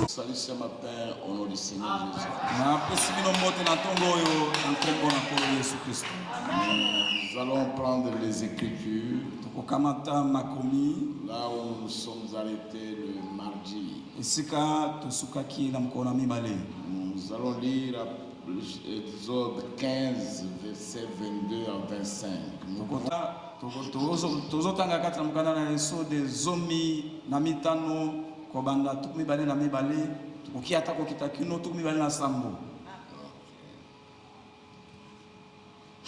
Salut ce matin au nom du Seigneur Jésus. Nous allons prendre les Écritures là où nous sommes arrêtés le mardi. Nous allons lire Exode 15, versets 22 à 25.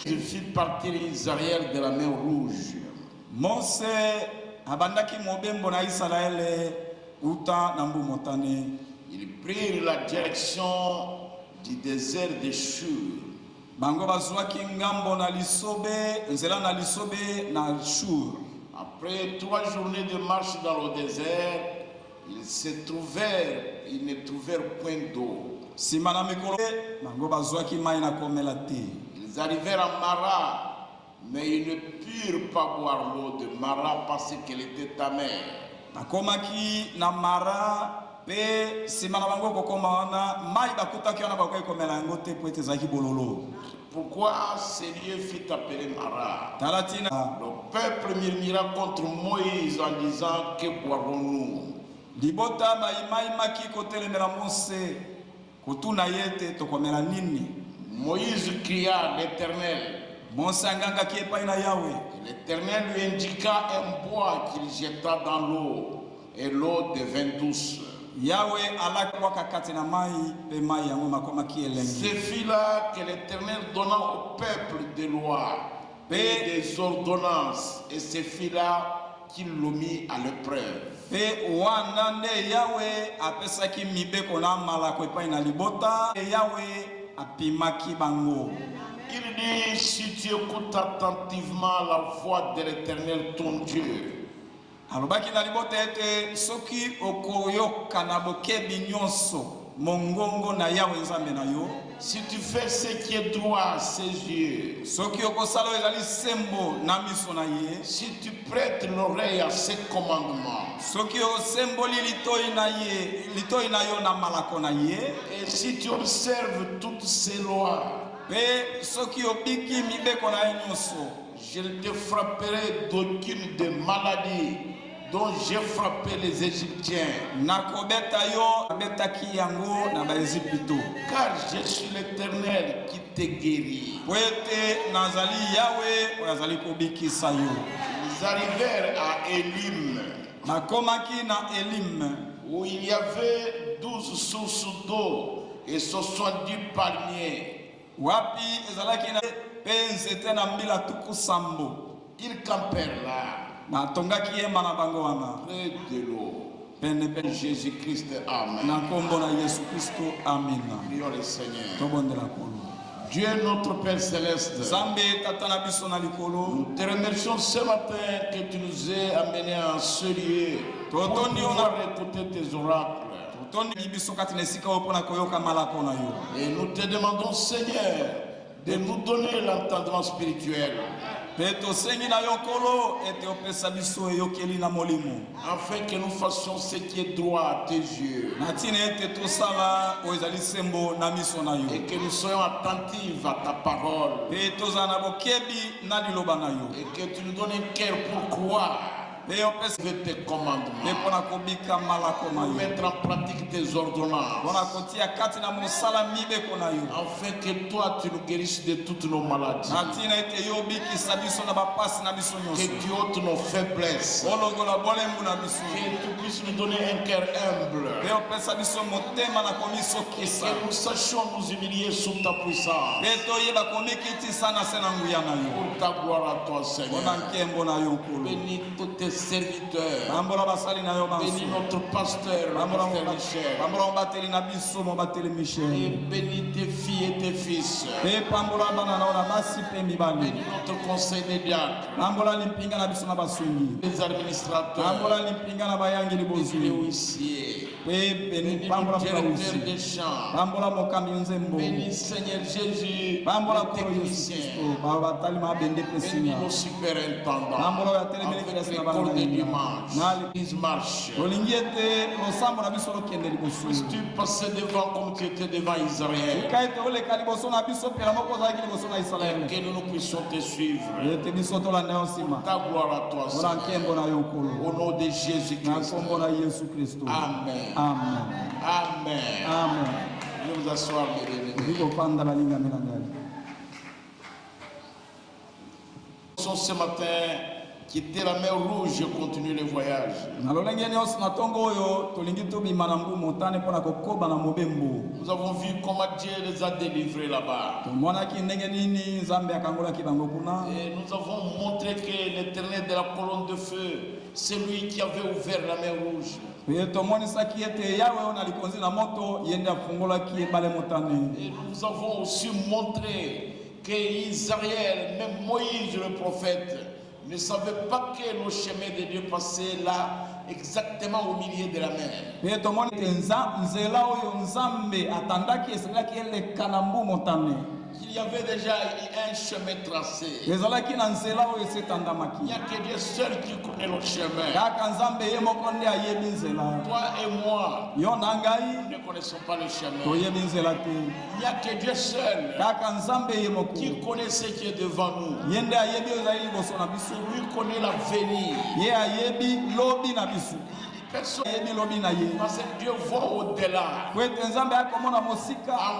Il fit partir Israël de la mer Rouge. Ils prirent la direction du désert de Shur. Après 3 journées de marche dans le désert, ils ne trouvèrent point d'eau. Ils arrivèrent à Mara, mais ils ne purent pas boire l'eau de Mara parce qu'elle était amère. Pourquoi ce lieu fut appelé Mara? Le peuple murmura contre Moïse en disant: que boirons-nous? Moïse cria à l'Éternel. L'Éternel lui indiqua un bois qu'il jeta dans l'eau, et l'eau devint douce. Ce fut là que l'Éternel donna au peuple des lois et des ordonnances, et ce fut là qu'il l'a mis à l'épreuve. Il dit: si tu écoutes attentivement la voix de l'Éternel ton Dieu, si tu fais ce qui est droit à ses yeux, si tu prêtes l'oreille à ses commandements, et si tu observes toutes ces lois, je ne te frapperai d'aucune des maladies dont j'ai frappé les Égyptiens, car je suis l'Éternel qui te guérit. Ils arrivèrent à Élim, où il y avait 12 sources d'eau et 70 palmiers. Ils campèrent là, près de l'eau. Jésus-Christ, amen. Prions le Seigneur. Dieu notre Père Céleste, nous te remercions ce matin que tu nous aies amenés à ce lieu pour pouvoir écouter tes oracles. Et nous te demandons, Seigneur, de nous donner l'entendement spirituel, afin que nous fassions ce qui est droit à tes yeux, et que nous soyons attentifs à ta parole, et que tu nous donnes un cœur pour croire, tes commandements, pour mettre en pratique tes ordonnances, afin que toi tu nous guérisses de toutes nos maladies, que tu ôtes nos faiblesses, que tu puisses nous donner un cœur humble, que nous sachions nous humilier sous ta puissance, pour ta gloire à toi, Seigneur. Bénis tous tes serviteurs, bénis notre pasteur, et bénis tes filles et tes fils, bénis notre conseil des diacres, les administrateurs, les huissiers, bénis le directeur des champs, bénis Seigneur Jésus, les techniciens, bénis nos superintendants, avec les cours de dimanche, ils marchent. Puisses-tu passer devant comme tu étais devant Israël, et que nous puissions te suivre. Ta gloire à toi, Seigneur. Au nom de Jésus-Christ. Amen. Amen. Amen. Amen. Je vais vous asseoir, ce matin, quitter la mer Rouge et continuer le voyage. Nous avons vu comment Dieu les a délivrés là-bas. Et nous avons montré que l'Éternel de la colonne de feu, c'est lui qui avait ouvert la mer Rouge. Et nous avons aussi montré que Israël, même Moïse le prophète, ne savait pas que le chemin de Dieu passait là, exactement au milieu de la mer. Il y avait déjà un chemin tracé. Il n'y a que Dieu seul qui connaît le chemin. Toi et moi, nous ne connaissons pas le chemin. Il n'y a que Dieu seul qui connaît ce qui est devant nous. Lui connaît l'avenir. Personne, parce que Dieu voit au-delà. À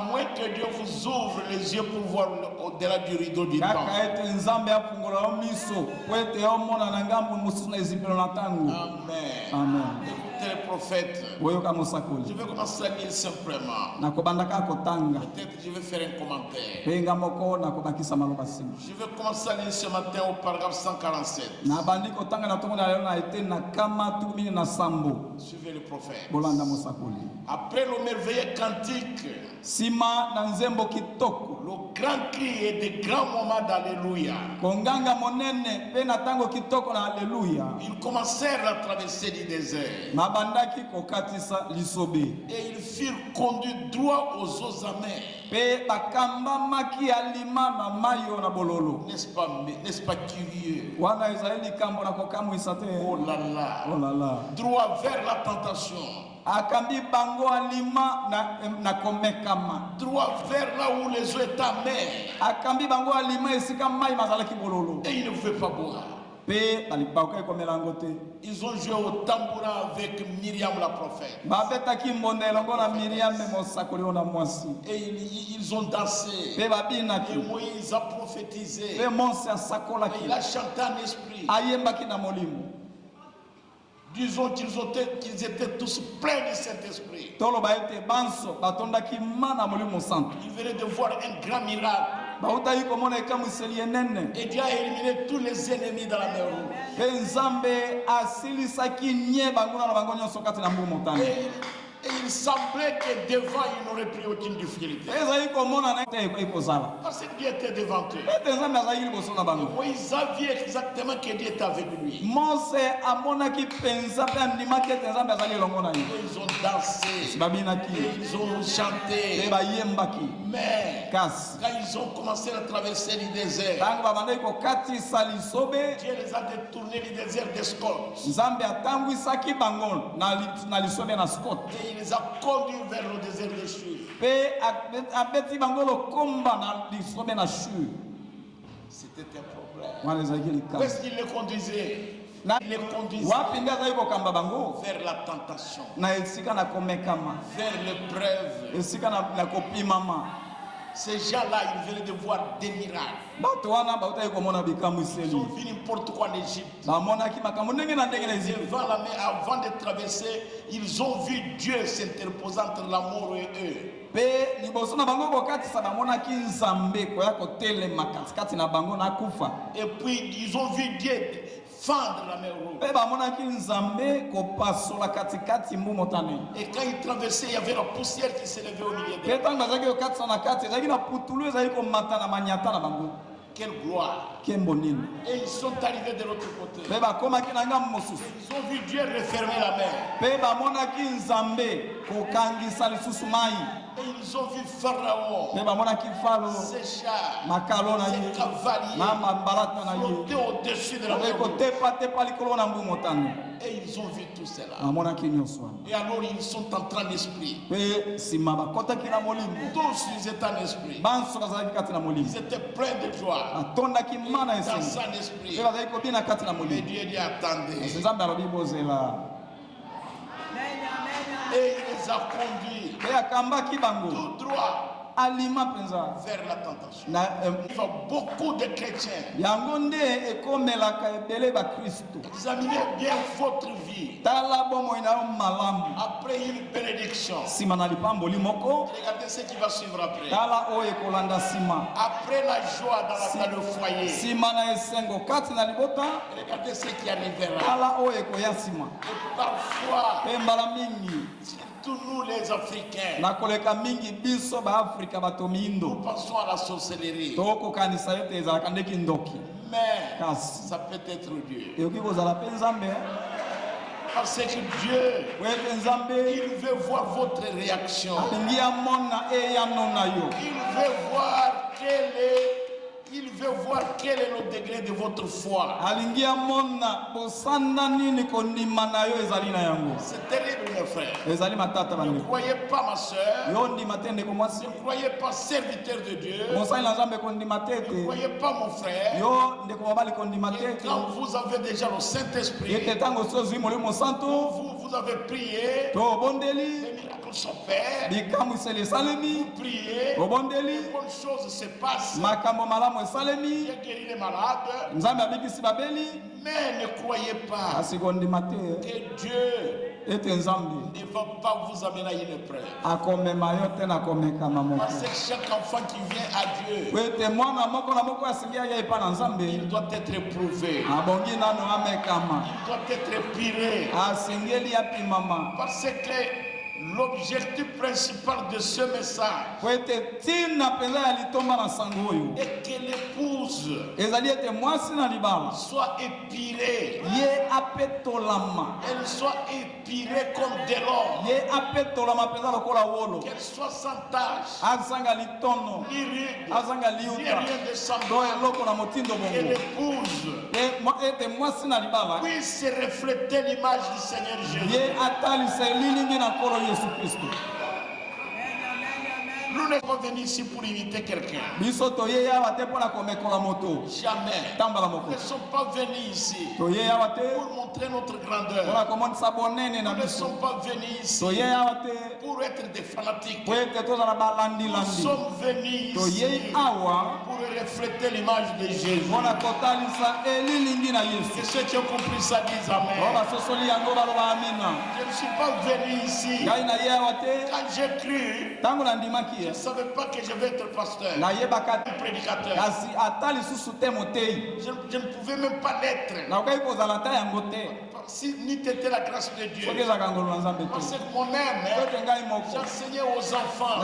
moins que Dieu vous ouvre les yeux pour voir au-delà du rideau du temps. Amen. Amen. Écoutez les prophètes. Je vais commencer à lire simplement. Peut-être je vais faire un commentaire. Je vais commencer à lire ce matin au paragraphe 147. Suivez le prophète. Après le merveilleux cantique, le grand cri et des grands moments d'Alléluia, ils commencèrent la traversée du désert. Et ils furent conduits droit aux eaux amères. N'est-ce pas curieux? Oh là là. Droit vers la tentation. Droit vers là où les eaux étaient amères. Et ils ne pouvaient pas boire. Ils ont joué au tambourin avec Myriam la prophète. Et ils ont dansé. Et Moïse a prophétisé. Et il a chanté en esprit. Disons qu'ils étaient tous pleins de cet esprit. Ils venaient de voir un grand miracle. Et Dieu a éliminé tous les ennemis dans la mer Rouge. Et il semblait que devant il n'aurait plus aucune difficulté. Parce que Dieu était devant eux. Moïse a vu exactement que Dieu était avec lui. Et ils ont dansé. Et ils ont chanté. Mais quand ils ont commencé à traverser le désert, Dieu les a détournés du désert d'Escot. Et il les a conduits vers le désert de Shur. C'était un problème. Où est-ce qu'il les conduisait? les conduisait vers la tentation, vers l'épreuve. Ces gens-là, ils venaient de voir des miracles. Ils ont vu n'importe quoi en Égypte. Devant la mer, avant de traverser, ils ont vu Dieu s'interposant entre la mort et eux. Et puis ils ont vu Dieu fendre la mer rouge. Et quand ils traversaient, il y avait la poussière qui s'élevait au milieu d'eux. Quelle gloire! Et ils sont arrivés de l'autre côté. Ils ont vu Dieu refermer la mer. Et ils ont vu Pharaon, ses chars, ses cavaliers flotter au-dessus de la mer. Et ils ont vu tout cela. Et alors ils sont en train d'esprit. Tous ils étaient en esprit. Ils étaient pleins de joie. Dans son esprit. Mais Dieu dit attendez. Et il les a conduits tout droit vers la tentation. Il y a beaucoup de chrétiens. Examinez bien votre vie. Après une bénédiction, regardez ce qui va suivre après. Après la joie dans le foyer, regardez ce qui arrivera. Et parfois, tous nous les Africains, nous pensons à la sorcellerie. Mais ça peut être Dieu. Parce que Dieu, il veut voir votre réaction. Il veut voir quel est le degré de votre foi. C'est terrible, mes frères. Ne croyez pas, ma soeur. Ne croyez pas, serviteur de Dieu. Ne croyez pas, mon frère. Et quand vous avez déjà le Saint-Esprit, vous avez prié, les miracles sont faits, vous priez, les bonnes choses se passent. Dieu guérit les malades. Mais ne croyez pas que Dieu ne va pas vous amener à une épreuve. Parce que chaque enfant qui vient à Dieu, il doit être éprouvé. Il doit être épiré. Parce que l'objectif principal de ce message est que l'épouse soit épirée. Elle soit épirée comme de l'or. Qu'elle soit sans tache, ni ride, ni rien de semblable. Que l'épouse puisse refléter l'image du Seigneur Jésus. Nous ne sommes pas venus ici pour imiter quelqu'un. Jamais. Nous ne sommes pas venus ici pour montrer notre grandeur. Nous ne sommes pas venus ici pour être des fanatiques. Nous sommes venus ici pour refléter l'image de Jésus. Et ceux qui ont compris ça disent Amen. Je ne suis pas venu ici. Quand j'ai cru, je ne savais pas que je vais être pasteur, prédicateur. Je ne pouvais même pas l'être. Si ni t'étais la grâce de Dieu. Parce que moi-même, j'enseignais aux enfants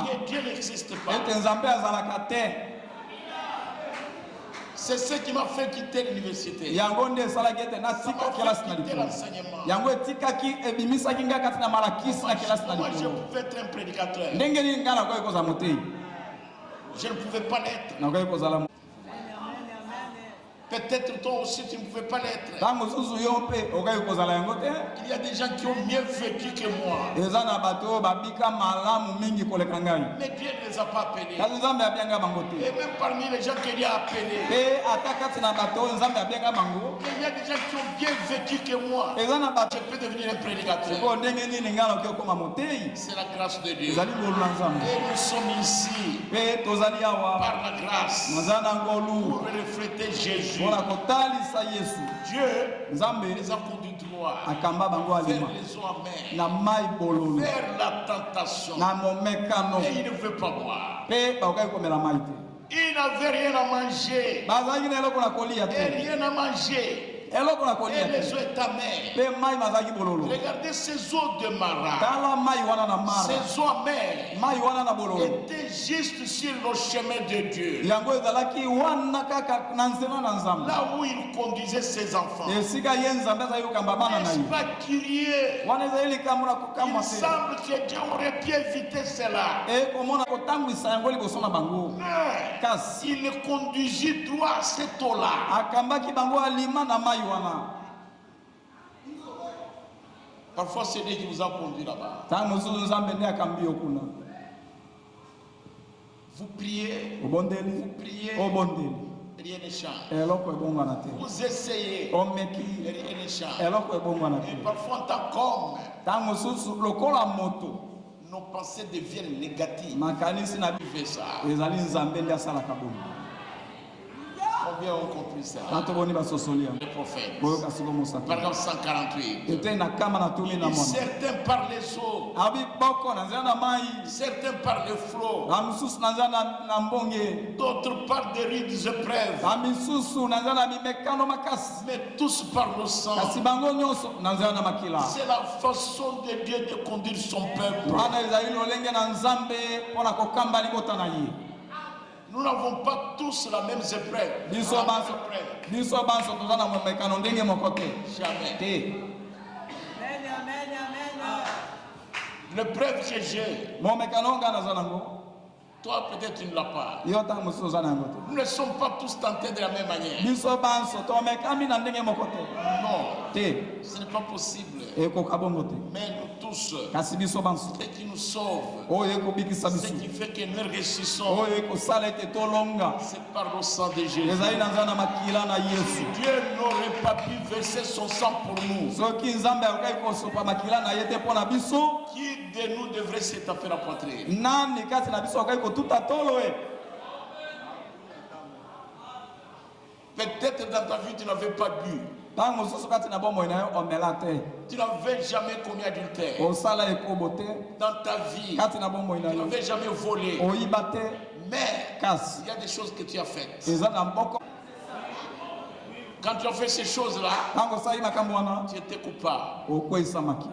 que Dieu n'existe pas. C'est ce qui m'a fait quitter l'université. Ça m'a fait quitter l'enseignement. Moi, je pouvais être un prédicateur. Je ne pouvais pas l'être. Peut-être toi aussi tu ne pouvais pas l'être. Tant mosusu yo pe okai kozala yango te. Il y a des gens qui ont mieux vécu que moi. Eza na bato babika malamu mingi koleka ngai. Mais Dieu ne les a pas appelés. Kasi Nzambe abianga bango te. Et même parmi les gens que Dieu a appelés, Pe ata kati na bato Nzambe abianga bango. il y a des gens qui ont bien vécu que moi. Eza na bato Je peux devenir un prédicateur. ko ndenge nini ngalo ke koma motei. C'est la grâce de Dieu. Ezali ngolu Nzambe. Et nous sommes ici Pe tozali awa. par la grâce Nazana ngolu. pour refléter Jésus. Mpona kotalisa Yesu. Dieu Nzambe les a conduits droit akamba bango vers alima. les eaux amères, Na mai bololo. vers la tentation. Na momekano. Et il ne veut pas boire. Pe bakoki komela mai te. Il n'avait rien à manger. Bazalaki na eloko na kolia Et te. rien à manger. Eloko na Et kolia les te. eaux étaient amères. Pe mai mazalaki bololo. Regardez ces eaux de Mara. Tala mai wana na mara. Ces eaux amères Mai wana na bololo. étaient juste sur le chemin de Dieu. Yango ezalaki wana kaka na nzela na Nzambe. Là où il conduisait ses enfants. Esika ye Nzambe azali kokamba bana na N'est-ce ye. pas curieux? Wana ezali likambo na kokamwa Il te. semble que Dieu aurait pu éviter cela. E komona kotambwisa yango liboso na bango. Mais Kasi il le conduisit droit à cette eau-là. akambaki bango alima na mai wana. Parfois, c'est Dieu qui vous a conduit là-bas. Tango mosusu Nzambe nde akambi yo kuna. Vous priez, Obondeli. priez, Obondeli. rien ne change. Eloko ebongwana te. Vous essayez, Omeki. rien ne change. Eloko ebongwana Et te. parfois, en tant qu'homme, Tango mosusu lokola moto. nos pensées deviennent négatives. Makanisi na Tu fais ça. ezali Nzambe nde asalaka bomo. Combien ont compris ça? Bato boni basosoli yango. Les prophètes. Boyoka siko mosaka. Par exemple, 148. Ete na kama na tumi na mwana. Certains par les eaux, Abi boko na nzela na mai. certains par les flots, Na misusu na nzela na mbonge. d'autres par des rides épreuves, Na misusu na nzela na mimekano makasi. mais tous par le sang. Kasi bango nyonso na nzela na makila. C'est la façon de Dieu de conduire son peuple. Wana ezali lolenge na Nzambe mpona kokamba libota na ye. Nous n'avons pas tous la même épreuve. Biso La même banso épreuve. biso banso toza na momekano ndenge moko te. Jamais. Te. L'épreuve que j'ai, Momekano nga naza nango. toi peut-être tu ne l'as pas. Yo ntango mosusu oza na yango te. Nous ne sommes pas tous tentés de la même manière. Biso banso tomekami na ndenge moko te. Non, Te. ce n'est pas possible. Ekoka bongo te. Mais nous tous, Kasi biso banso. ce qui nous sauve, Oyo ekobikisa ce biso. qui fait que nous ressuscitons, Oyo ekosala ete tolonga. c'est par le sang de Jésus. Ezali na nzela na makila na Yesu. Dieu n'aurait pas pu verser son sang pour nous. Soki Nzambe akokaki kosopa makila na ye te mpo na biso, Qui de nous devrait se taper la poitrine? nani kati na biso akokaki kotuta tolo e? Peut-être dans ta vie, tu n'avais pas bu. Ntango mosusu kati na bomoi na yo omela te. Tu n'avais jamais commis adultère. Osala ekobo te. Dans ta vie, Kati na bomoi na tu yo n'avais jamais volé. oyiba te. Mais Kasi il y a des choses que tu as faites. eza na mboko. Quand tu as fait ces choses-là, Ntango osali makambo wana tu étais coupable. okweyisamaki.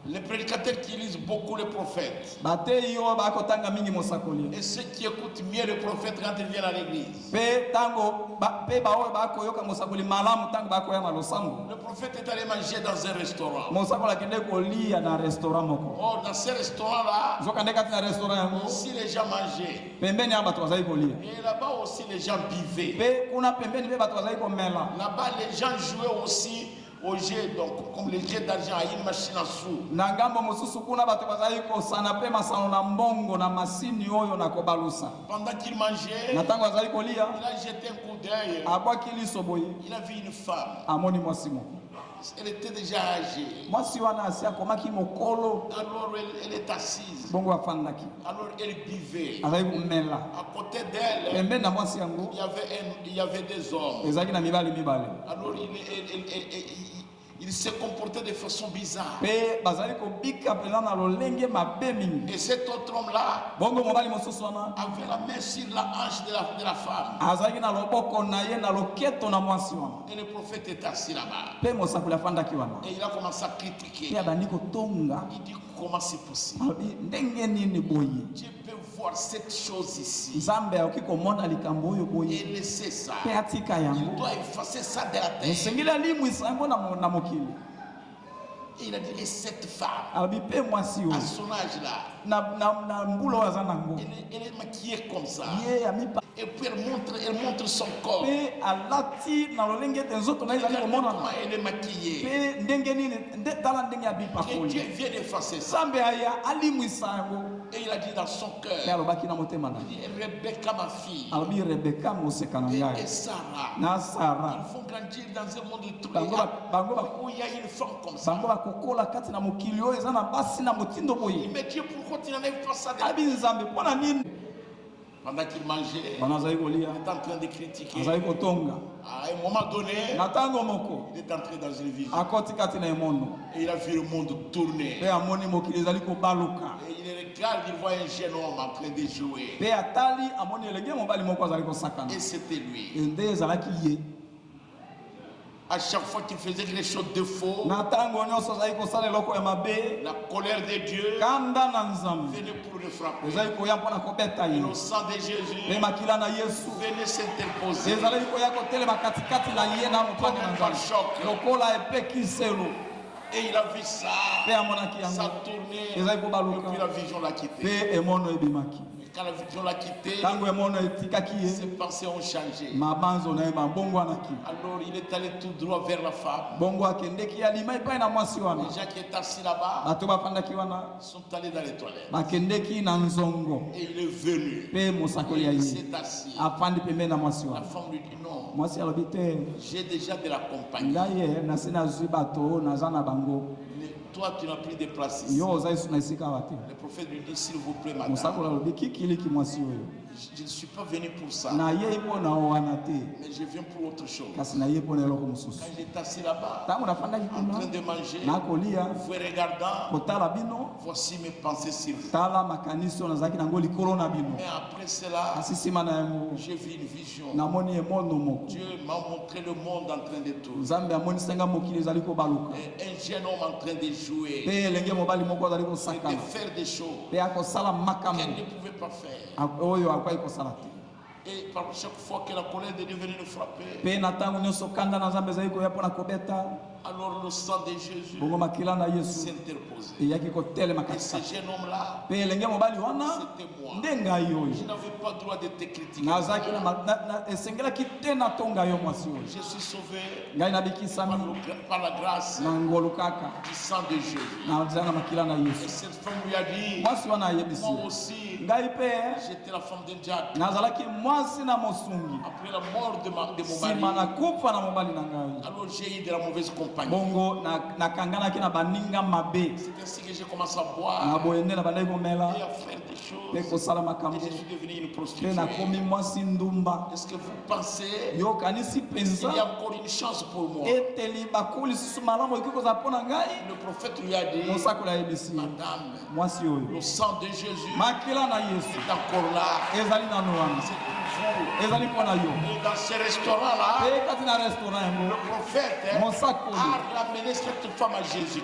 Les prédicateurs qui lisent beaucoup les prophètes Bateyi oyo bakotanga mingi mosakoli. et ceux qui écoutent mieux les prophètes quand ils viennent à l'église. Pe tango pe baoyo bakoyoka mosakoli malamu ntango bakoya na losambo. Le prophète est allé manger dans un restaurant. Mosakoli akende kolia na restaurant moko. Or, dans ce restaurant-là, Zokande kati na restaurant yango aussi les gens mangeaient. pembeni ya bato bazali kolia. Et là-bas aussi les gens buvaient. Pe kuna pembeni pe bato bazali komela. Là-bas, les gens jouaient aussi au jeu, donc comme les jeux d'argent à une machine à sous. Na ngambo mosusu kuna bato bazali kosana pe masano na mbongo na masini oyo na kobalusa. Pendant qu'il mangeait, Na ntango azali kolia il a jeté un coup d'œil. abwaki liso boye Il a vu une femme. amoni mwasi moko. Elle était déjà âgée. Mwasi wana asi akomaki mokolo Alors elle est assise. bongo afandaki. Alors elle buvait. Azali komela. À côté d'elle, Pembeni na mwasi yango il y avait des hommes. ezalaki na mibali mibale. Alors il se comportait de façon bizarre. Pe bazali kobika mpenza na lolenge mabe mingi. Et cet autre homme-là Bongo mobali mosusu wana avait la main sur la hanche de la femme. azalaki na loboko na ye na loketo na mwasi wana. Et le prophète était assis là-bas. Pe mosakoli afandaki wana. Et il a commencé à Pe critiquer. abandi kotonga. Il dit comment c'est possible? Abi ndenge nini boye. Dieu peut voir cette chose ici Nzambe akoki komona likambo oyo boye. et laisser ça. Pe atika Il yango. doit effacer ça de la terre. Esengeli alimwisa yango na mokili. Et il a dit, et cette femme, Abi pe mwasi oyo à son âge là, na mbula oyo aza nango. elle est maquillée comme ça. Ye amipa Et puis elle montre son corps. Pe alati na lolenge te nzoto na ezali komona. Comment elle est maquillée. Pe ndenge nini tala ndenge ya Que bipakoli. Dieu vient d'effacer ça. Sambe aya alimwisa yango. Et il a dit dans son Pe cœur. alobaki na motema na. Il dit Rebecca ma fille. Alobi Rebeka moseka na ngai. Et Sarah. Na Sara. Ils vont grandir dans un monde de tout. Bango Où il y a une femme comme ça. bakokola kati na mokili oyo eza na basi na motindo boye. Mais Dieu, pourquoi tu n'en es pas ça? Abi nzambe mpona nini? Pendant qu'il mangeait, Bana azali kolia. il est en train de critiquer. Azali kotonga. À un moment donné, Na tango moko. il est entré dans une vision. Akoti kati na emondo. Et il a vu le monde tourner. Pe amoni mokili ezali kobaluka. Et il regarde, il voit un jeune homme en train de jouer. Pe atali amoni elenge mobali moko azali kosakana. Et c'était lui. Nde ezalaki ye. À chaque fois qu'il faisait quelque chose de faux, Na tango nyonso azali kosala eloko ya mabe. la colère de Dieu Kanda na nzambe. venait pour le frapper. Ezali koya mpona kobeta ye. Le sang de Jésus Pe makila na Yesu. venait s'interposer. Ezali koya kotelema katikati na ye na mopanga na nzambe. Lokola epekiselo. Et il a vu ça. Pe amonaki Ça yango. tournait. Ezali Et kobaluka. puis la vision l'a quitté. Pe emono ebimaki. Et quand la vision l'a quitté, Tango emono etikaki ye. ses pensées ont changé. Mabanzo na ye mabongwanaki. Alors il est allé tout droit vers la femme. Bongo akendeki alima epai na mwasi wana. Les gens qui étaient assis là-bas Bato bafandaki wana sont allés dans les toilettes. bakendeki na nzongo. Et il est venu. Pe mosakoli ya Il ye. s'est assis. Afandi pembeni na mwasi La wana. femme lui dit non, Mwasi alobi te. j'ai déjà de la compagnie. Ngai ye nasi nazwi bato naza na bango. Mais toi, tu n'as plus de place ici. Yo oza esu na esika awa te. Le prophète lui dit, s'il vous plaît, madame, Mosakoli alobi kikiliki mwasi oyo. je ne suis pas venu pour ça, Na ye mpo na wana te. mais je viens pour autre chose. Kasi na ye mpo na eloko mosusu. Quand j'étais assis là-bas, Ntango nafandaki en train kuna de manger, nakolia vous regardant, kotala bino. voici mes pensées sur vous. Tala makanisi oyo nazalaki nango likolo na bino. Mais après cela, Kasi nsima na yango j'ai vu une vision. namoni emono moko. Dieu m'a montré le monde en train de tourner. Nzambe amonisanga mokili ezali kobaluka. Et un jeune homme en train de jouer, Pe elenge mobali moko azali et de kosakana. faire des choses Pe akosala makambo qu'elle ne pouvait pas faire. oyo akwai kosala te. Et par chaque fois que la colère de Dieu venait nous frapper, Pe na ntango nyonso kanda na Nzambe ezali koya mpona kobeta. alors le sang de Jésus Bongo makila na Yesu s'interposait. eyaki kotelema Et ce katikati. jeune homme-là, Pe elenge mobali wana c'était moi. nde ngai Je oyo. n'avais pas le droit de te critiquer. Nazalaki esengelaki te natonga yo mwasi oyo. Je suis sauvé Ngai nabikisami par la grâce na ngolu kaka du sang de Jésus. naza na makila na Et Yesu. cette femme lui a dit, Mwasi wana ayebisi moi ye. aussi, Ngai pe j'étais la femme d'un diable. nazalaki mwasi na mosungi. Après la mort de mon Nsima mari, nakufa na mobali na ngai. alors j'ai eu de la mauvaise compagnie. Bongo nakanganaki na baninga mabe. C'est ainsi que j'ai commencé à boire Na boye nde na bandaki komela et à faire des choses. pe kosala Et makambo. je suis devenu une Pe prostituée. nakomi mwasi ndumba. Est-ce que vous pensez Yokanisi qu'il y a penza encore une chance pour moi? eteli bakulu lisusu malamu ekoki kozala mpo na ngai. Le prophète lui a dit, Mosakoli ayebisi ye. Madame, Mwasi oyo le sang de Jésus makila na Yesu est encore là. ezali nano wana, C'est pour vous. ezali mpo na yo. Et dans ce restaurant-là, Pe kati na restaurant yango le prophète mosakoli a ramené cette femme à Jésus.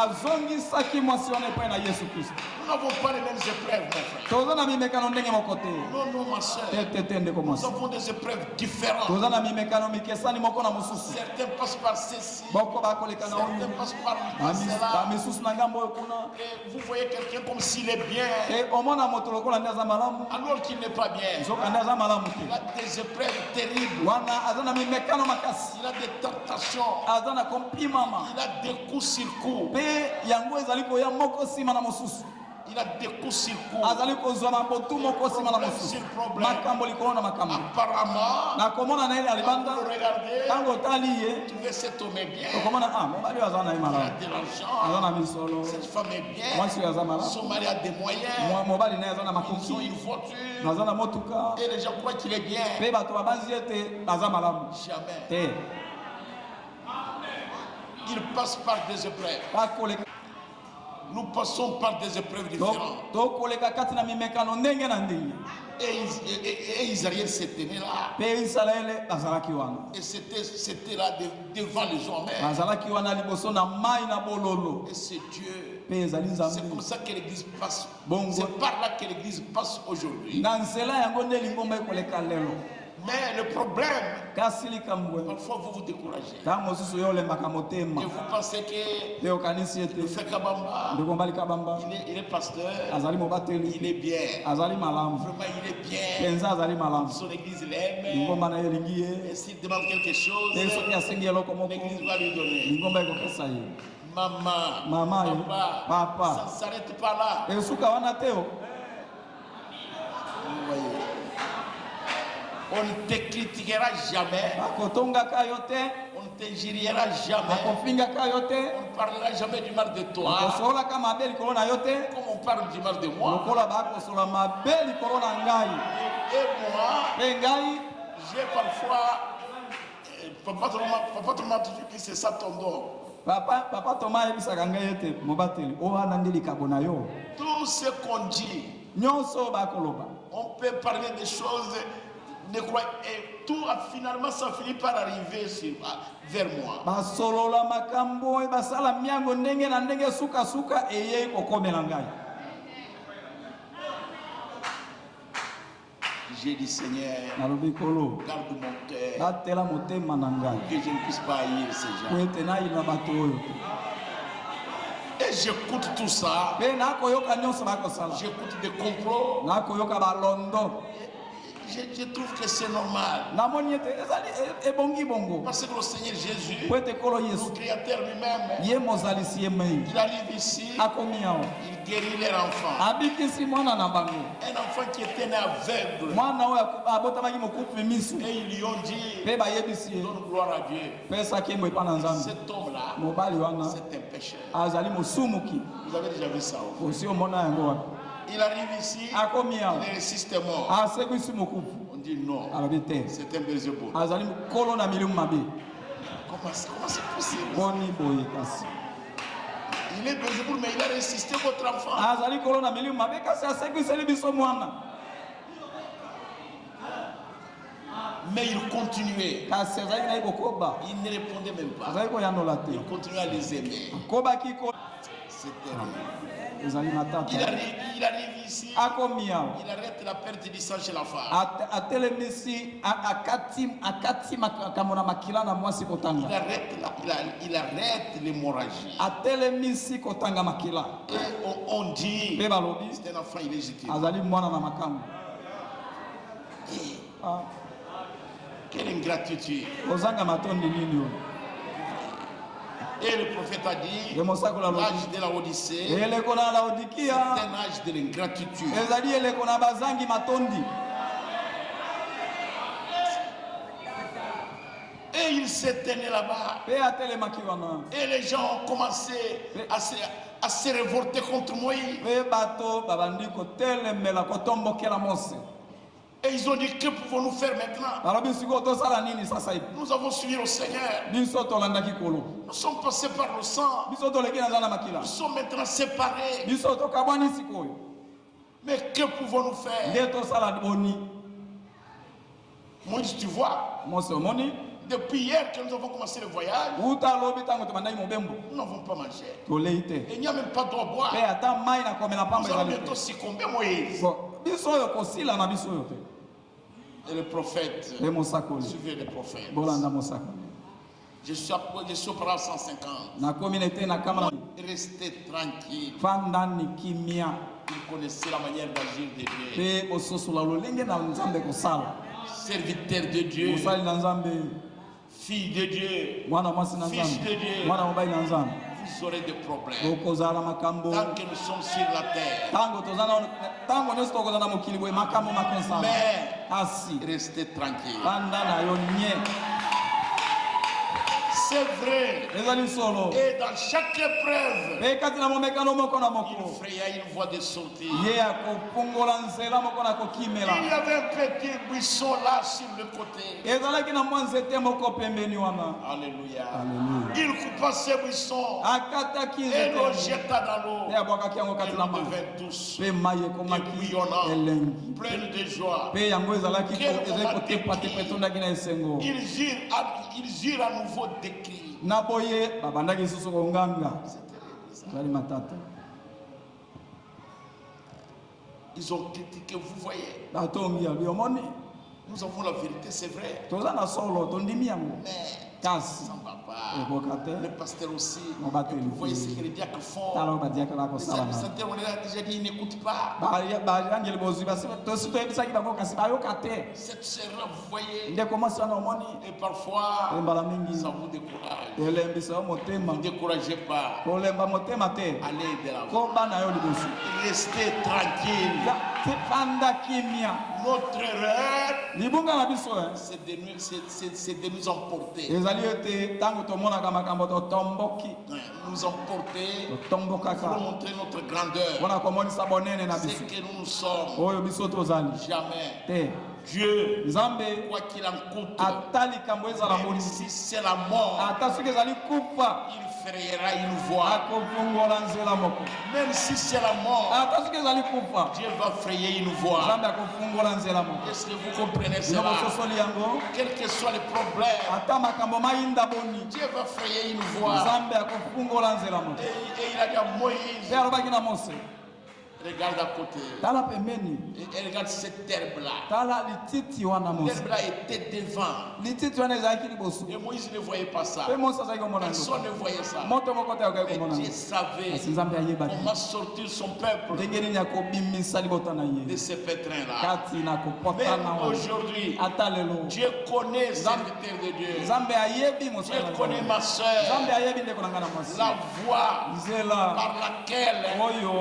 azongisaki mwasi wana epai na Yesu Kristo. Nous n'avons pas les mêmes épreuves, mon frère. Toza na mimekano ndenge moko te. Non, non, ma soeur. Te ndeko Nous mwasi. avons des épreuves différentes. Toza na mimekano mikesani moko na mosusu. Certains passent par ceci, Boko bakoleka na certains oyo. passent par cela. Bamisusu na ngambo oyo kuna. Et vous voyez quelqu'un comme s'il est bien, E omona moto lokola nde aza malamu. alors qu'il n'est pas bien. Nzoka nde aza malamu Il a te. des épreuves terribles. Wana aza na mimekano makasi. Il a des tentations. Aza na kompimama. Il a des coups sur coups. Pe yango ezali koya moko nsima na mosusu. Il a des coups sur coups. Azali kozwa mabotu moko nsima na mosusu. Makambo likolo na makambo. Apparemment, Na komona na ele quand alibanda. vous regardez, Tango otali ye. vous trouvez cet homme est bien. Okomona mobali oyo aza na ye Il a malamu. de Aza l'argent. na misolo. Cette femme est bien. Mwasi oyo aza malamu. Son mari a des moyens. Mobali naye aza na Ils ont makoki. une voiture. Aza na motuka. Et les gens croient qu'il est bien. Pe bato babanzi ete aza malamu. Jamais. Te. Il passe par des épreuves. Bakoleka. Nous passons par des épreuves différentes. Tokoleka kati na mimekano ndenge na ndenge. Et Israël s'était là. Pe Israele bazalaki wana. Et c'était là devant les hommes. Bazalaki wana liboso na mai na bololo. Et c'est Dieu. Pe ezali C'est Nzambe. comme ça que l'église passe. Bongo. C'est par là que l'église passe aujourd'hui. Na nzela yango nde lingomba ekoleka lelo. Mais le problème, kasi kambwe parfois vous vous découragez. tango susu yole makamotema Et vous pensez que leo kanisi le ete frère Kabamba, ndiko mbali kabamba il est pasteur, azali mobateli il est bien. azali malamu Vraiment, il est bien. penza azali malamu Son église l'aime. ngomba na yelingi Et ye s'il demande quelque chose, te soki asengi eloko moko l'église va lui donner. ngomba ekopesa ye Maman, ye papa, papa ça ne s'arrête pas là. esuka wana teo Vous voyez. On ne te critiquera jamais. akotongaka yo te On ne t'injuriera jamais. akofingaka yo te On ne parlera jamais du mal de toi. akosololaka mabe likolo na yo te Comme on parle du mal de moi. lokola bakosola mabe likolo na ngai Et moi, mpe ngai j'ai parfois. Papa Thomas toujours dit c'est ça ton don. papa Toma ayebisaka ngai ete mobateli o wana nde likabo na yo Tout ce qu'on dit, nyonso bakoloba on peut parler des choses. Et tout finalement ça finit par arriver vers moi. basolola makambo basala miango ndenge na ndenge suka eyei kokomela ngai J'ai dit Seigneur, nalobi kolo garde mon cœur, batela motema na ngai que je ne puisse pas haïr ces po gens. ete nayina bato oyo Et j'écoute tout ça. mpe nakoyoka nyonso bakosala J'écoute des complots. nakoyoka balondo Je trouve que c'est normal. namoni ete ezali ebongi bongo Parce que le Seigneur Jésus, po ete kolo le yesu Créateur lui-même, ye mozalisi ye mei il arrive ici, akomi awa il guérit leur enfant. abikisi mwana na bango Un enfant qui était né aveugle. mwana oyo abotamaki mokufi misu Et ils lui ont dit, mpe bayebisi ye donne gloire à Dieu. pesaki yembo epa na nzambe Cet homme-là, mobali wana c'est un pécheur. azali mosumuki Vous avez déjà vu ça. osi omona yango wapi Il arrive ici, akomi awa il est systémort. asekwisi mokufu On dit non, alobi te c'est un Bézéboul. azali kolo na milimu mabe Comment c'est possible? boni boye kasi Il est Bézéboul, mais il a résisté votre enfant. azali kolo na milimu mabe kasi asekwiseli biso mwana Mais il continuait. kasi azalaki naye kokoba Il ne répondait même pas. azali koyandola te Il continuait à les aimer. akobaki ko C'est terrible. ezali matata Il arrive ici, akomi awa il arrête la perte du sang chez la femme. atelemisi akati makambo na makila na mwasi kotanga Il arrête l'hémorragie. atelemisi kotanga makila Et on dit, mpe balobi c'est un enfant illégitime. azali mwana na makambo Ah, Quelle ingratitude. ozanga matondi nini oyo Et le prophète a dit, ye mosakoli alobi l'âge de la Odyssée, eleko na c'est laodikia un âge de l'ingratitude. ezali eleko na bazangi matondi Et il s'est tenu là-bas. mpe atelemaki wana Et les gens ont commencé à se révolter contre Moïse. mpe bato babandi kotelemela kotombokela mose Et ils ont dit, que pouvons-nous faire maintenant? balobi sikoyo tosala nini sasa hivi Nous avons suivi le Seigneur. biso tolandaki kolo Nous sommes passés par le sang. biso toleki na nzala na makila Nous sommes maintenant séparés. biso tokabwani sikoyo Mais que pouvons-nous faire? nde tosala boni Moïse, tu vois, mose omoni depuis hier que nous avons commencé le voyage, uta lobi ntango tobandaki mobembo nous n'avons pas mangé. tolei te Et il n'y a même pas d'eau à boire. mpe ata mai na komela pamba Nous allons ezali bientôt te succomber, Moïse. Bon, biso oyo kosila na biso oyo te Et le prophète, mpe mosakoli suivez le prophète. bolanda mosakoli Je suis auparavant 150. nakomi na te na kama Restez tranquille. fandani kimia Il connaissait la manière d'agir de Dieu. mpe ososola lolenge na nzambe kosala Serviteur de Dieu, mosali na nzambe fille de Dieu, mwana mwasi na Fils nzambe de Dieu. mwana mobali na nzambe vous aurez des problèmes. okozala makambo Tant que nous sommes sur la terre, ntango nyonso tokozala na mokili boye makambo makosala mais kasi restez tranquille. banda na yo nye C'est vrai. ezali solo Et dans chaque épreuve, mpe kati na momekano moko na il moko fraya une voie de sortie. ye akopungola nzela moko na Il y kokimela avait un petit buisson là sur le côté. ezalaki na mwa nzete moko pembeni wana Alléluia. Alléluia. Il coupa ce buisson akataki et nzete le yango, jeta dans l'eau. mpe abwakaki yango Et kati na l'eau mai devint douce, mpe mai ekomaki bouillonnant, elengi pleine de joie. mpe yango ezalaki Quel ezali moment kotepatepa etondaki na esengo Ils eurent à nouveau des cris. na boye babandaki lisusu konganga ezali matata Ils ont critiqué, vous voyez. batongi yabi omoni Nous avons la vérité, c'est vrai. toza na solo tondimi yango Mais kasi ça ne va pas. ekokate Le pasteur aussi. On va te Vous voyez le ce que les diacres font. tala badiaka Les bakosala na administrateurs, on a déjà dit, ils n'écoutent pas. bangeli bozwi tosi toyebisaki bango kasi bayoka te Cette sœur-là, vous voyez, ndeko mwasi wana omoni et parfois, mbala mingi ça vous décourage. elembisa yo motema Ne découragez pas. kolemba motema te Allez de l'avant. koba na yo liboso Restez tranquille. fanda kimia Notre erreur, libunga na biso c'est de nous emporter. ezali ete ntango tomonaka makambo totomboki Nous emporter pour totombokaka montrer notre grandeur. mpona komonisa bonene na C'est biso que nous sommes. oyo biso tozali Jamais. te Dieu, nzambe quoi qu'il en coûte, ata likambo ezala même boni si c'est la mort, ata soki ezali kufa il frayera une voie. akofungola nzela moko Même si c'est la mort, ata soki ezali kufa Dieu va frayer une voie. nzambe akofungola nzela moko Est-ce que vous comprenez bino cela? bososoli yango Quels que soient les problèmes, ata makambo mayinda boni Dieu va frayer une voie. nzambe akofungola nzela moko Et il a dit à Moïse, mpe alobaki na mose regarde à côté. tala pembeni Et regarde cette herbe-là. tala lititi wana mose L'herbe-là était devant. lititi wana ezalaki liboso Et Moïse ne voyait pas ça. mpe mose azalaki komona Personne yango ne voyait ça. moto moko te akokaki Mais komona Dieu yango savait kasi nzambe ayebaki comment sortir son peuple ndenge nini akobimisa libota na de ye ce pétrin-là. kati na Même kopotana wana aujourd'hui, ata lelo Dieu connaît le serviteur de Dieu. nzambe ayebi Dieu mosala na connaît nzambe ma soeur. nzambe ayebi ndeko na ngai na mwasi La voie nzela par laquelle oyo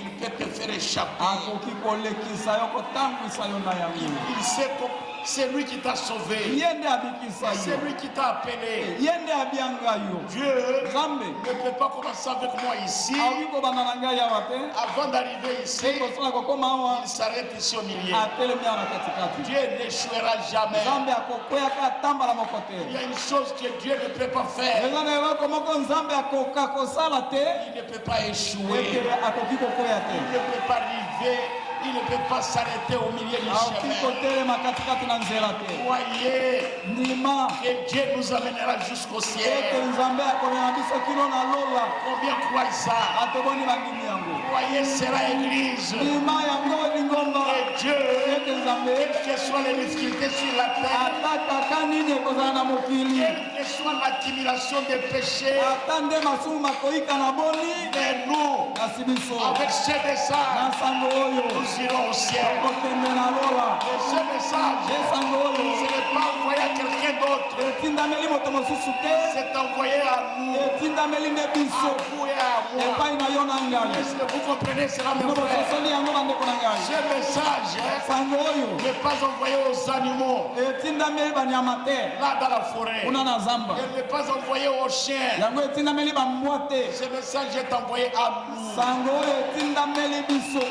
il peut te faire échapper. akoki kolekisa yo kotangwisa yo na yango Il sait que c'est lui qui t'a sauvé. ye nde abikisa C'est yo lui qui t'a appelé. ye nde abianga yo Dieu nzambe ne peut pas commencer avec moi ici. akoki kobanda na ngai awa te Avant d'arriver ici, te kosala kokóma awa il s'arrête ici au milieu. atelemi awa na katikati Dieu n'échouera jamais. nzambe akokweyaka atambala moko te Il y a une chose que Dieu ne peut pas faire. eza na eloko moko nzambe akoka kosala te Il ne peut pas ete échouer. akoki kokweya te Il ne peut pas arriver. Il ne peut pas s'arrêter au milieu du akoki chemin. kotelema katikati na nzela te Croyez ndima que Dieu nous amènera jusqu'au ete ciel. nzambe akomema biso kino na lola Combien croient ça? atoboni bandimi yango Croyez cela, Église. ndima yango elingomba Et Dieu, ete nzambe quelles que soient les difficultés sur la terre, ata kaka nini ekozala na mokili quelle que soit l'accumulation des péchés, ata nde masumu makoyika na boni mais nous, kasi biso avec ce na message, sango oyo nous irons au ciel. okokende na lola Et ce message, ye sango ce oyo n'est pas envoyé à quelqu'un d'autre, etindameli moto mosusu te c'est envoyé à nous, etindameli nde à biso vous et à moi. epai na yo na ngai Est-ce que vous comprenez cela, mes bino frères? bososoli yango bandeko na ngai Ce message sango oyo n'est pas envoyé aux animaux, etindameli banyama te là dans la forêt. kuna na zamba Elle n'est pas envoyée aux chiens. yango etindameli bamwa te Ce message est envoyé à nous. sango oyo etindameli biso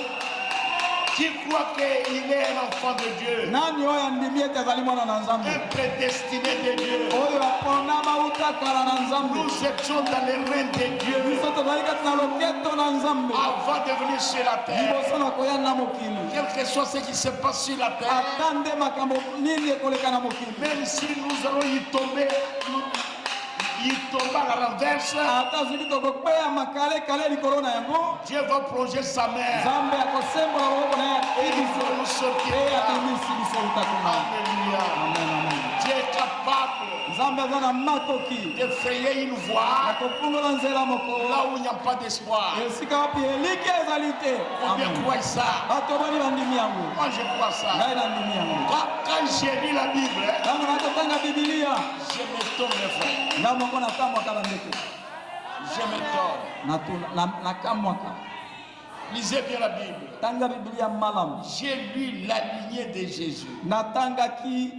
Qui croit qu'il est un enfant de Dieu, nani oyo andimi ete azali mwana na nzambe un prédestiné de Dieu. oyo apona mauta kala na nzambe Nous étions dans les reins de Dieu biso tozali kati na loketo na nzambe avant de venir sur la terre. liboso na koya na mokili Quel que soit ce qui se passe sur la terre, ata nde makambo nini ekoleka na mokili même si nous allons y tomber à la renverse, ata soki tokokweya makalekale likolo na yango Dieu va plonger sa main nzambe akosembola loboko na ye et ati il biso va nous sortir pe de là. abimisi biso utakuna Alléluia. amen amen Dieu est capable nzambe aza na makoki de frayer une voie akofungola nzela moko là où il n'y a pas d'espoir. esika wapi eliki ezali te Combien Amen. croient ça? bato boni bandimi yango Moi je crois ça. ngai nandimi yango Quand j'ai lu la Bible, ntango nakotanga bibilia je m'étonne, mes frères. nga moko nakamwaka bandeko Je m'étonne. nakamwaka Lisez bien la Bible. tanga bibilia malamu J'ai lu la lignée de Jésus. natangaki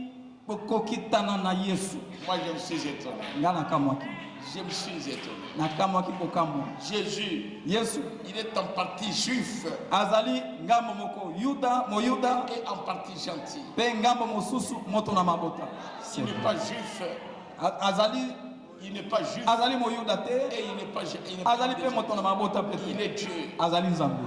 kokokitana na yesu Moi je me suis étonné. nga nakamwaki Je me suis étonné. nakamwaki kokamwa Jésus, yesu il est en partie juif azali ngambo moko yuda moyuda et en partie gentil. mpe ngambo mosusu moto na mabota Il n'est pas juif, azali il n'est pas juif azali moyuda te et il n'est pas il n'est pas azali mpe moto na mabota mpe il te est Dieu. azali nzambe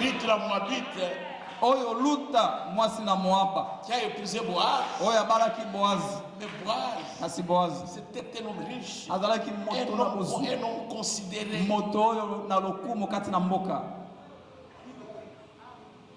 Lutte la Moabite oyo luta mwasi na moaba qui a épousé Boaz. oyo abalaki boazi Mais Boaz, kasi boazi c'était un homme riche, azalaki moto na bozwi un homme considéré. moto oyo na lokumu kati na mboka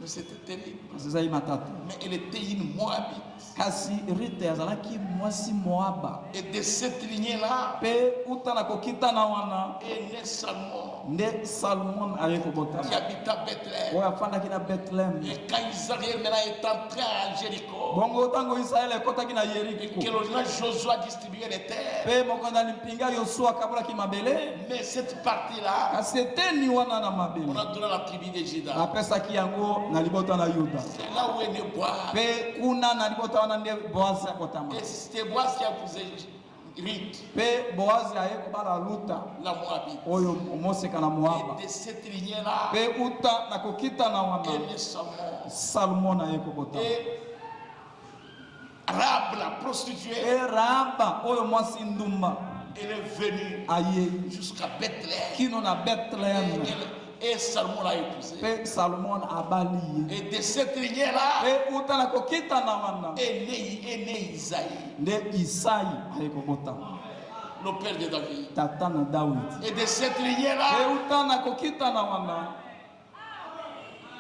Mais c'était terrible. ezali matata. Mais elle était une Moabite. Kasi Rute azalaki mwasi Moaba. Et de cette lignée-là, Pe uta na kokita na wana est né Salomon, nde Salomon aye kobota. qui habite à Bethléem. Oyo afandaki na Bethlehem. Et quand Israël maintenant est entré à Jéricho, Bongo tango Israel ekotaki na et Yeriko. que le roi Josué a distribué les terres, Pe mokonzi alimpinga Yosua akabolaki mabele. mais cette partie-là, Kasi eteni wana na on mabele. a donné à la tribu de Juda. Apesaki yango na libota na Yuda. C'est là où est né Boaz. Pe kuna na libota wana nde Boazi akotama. Et c'était Boaz qui a épousé Ruth, Pe Boazi aye kobala Luta la Moabite. oyo omoseka na Moaba. Et de cette lignée-là, Pe uta na kokita na wana est né Salomon. Salomon aye kobota. Et Rahab, la prostituée, E Rahaba oyo mwasi ndumba elle est venue aye jusqu'à Bethléem. kino na Bethlehem. Et Salomon l'a épousé. Pe Salomon abali ye. Et de cette lignée-là, Pe uta na kokita na wana est né Isaïe, nde Isai aye kobota. le père de David. Tata na David. Et de cette Pe lignée-là uta na kokita na wana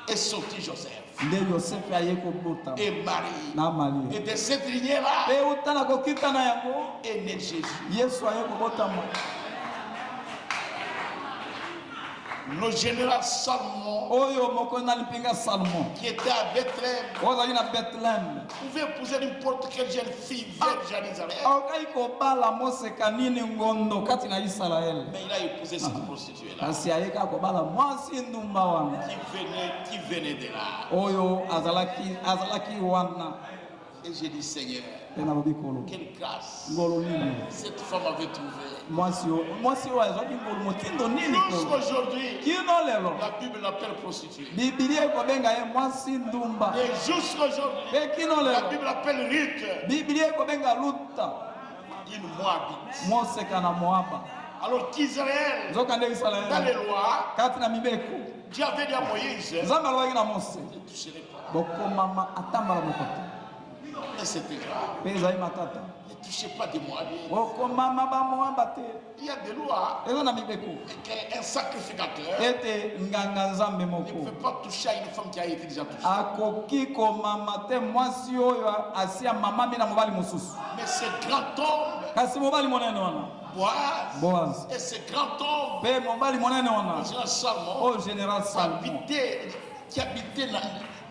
est sorti Joseph nde Yosefe aye kobota et Marie. na Maria. Et de cette lignée-là Pe uta na kokita na yango est né Jésus. Yesu aye kobotama. Le général Salomon, Oyo mokonzi alipinga Salomon qui était à Bethléem, ozalaki na Bethlehem. pouvait épouser n'importe quelle jeune fille vierge à Israël. Okai kobala moseka nini ngondo kati na Israel. Mais il a épousé cette prostituée-là Kasi ayeka kobala mwasi ndumba wana qui venait de là. oyo azalaki wana. Et j'ai dit, Seigneur, Pe nalobi kolo quelle grâce ngolo nini cette femme avait trouvé. mwasi oyo azwaki ngolo motindo nini kolo Jusqu'aujourd'hui, kino lelo la Bible l'appelle prostituée. Bibilia ekobenga ye mwasi ndumba. Et jusqu'aujourd'hui, Pe kino la lelo Bible l'appelle Ruth, Bibilia ekobenga Luta une Moabite. moseka na Moaba. Alors qu'Israël, Nzoka nde dans les Israel lois, kati na mibeko Dieu avait dit à Moïse, Nzambe alobaki na Mose ne toucherai pas. bokomama atambala moko te. Mais c'était grave. Pe ezali matata Ne touchez pas des Moabites. bokomama bamoaba te. Il y a des lois. Eza na mibeko Et qu'un sacrificateur ete nganga nzambe ne moko peut pas toucher à une femme qui a été déjà touchée. akoki komama te mwasi oyo asi amamami na mobali mosusu. Mais ce grand homme, Kasi mobali monene wana Boaz, Boaz et ce grand homme, pe mobali monene wana le général Salomon, oyo général Salomon qui habitait dans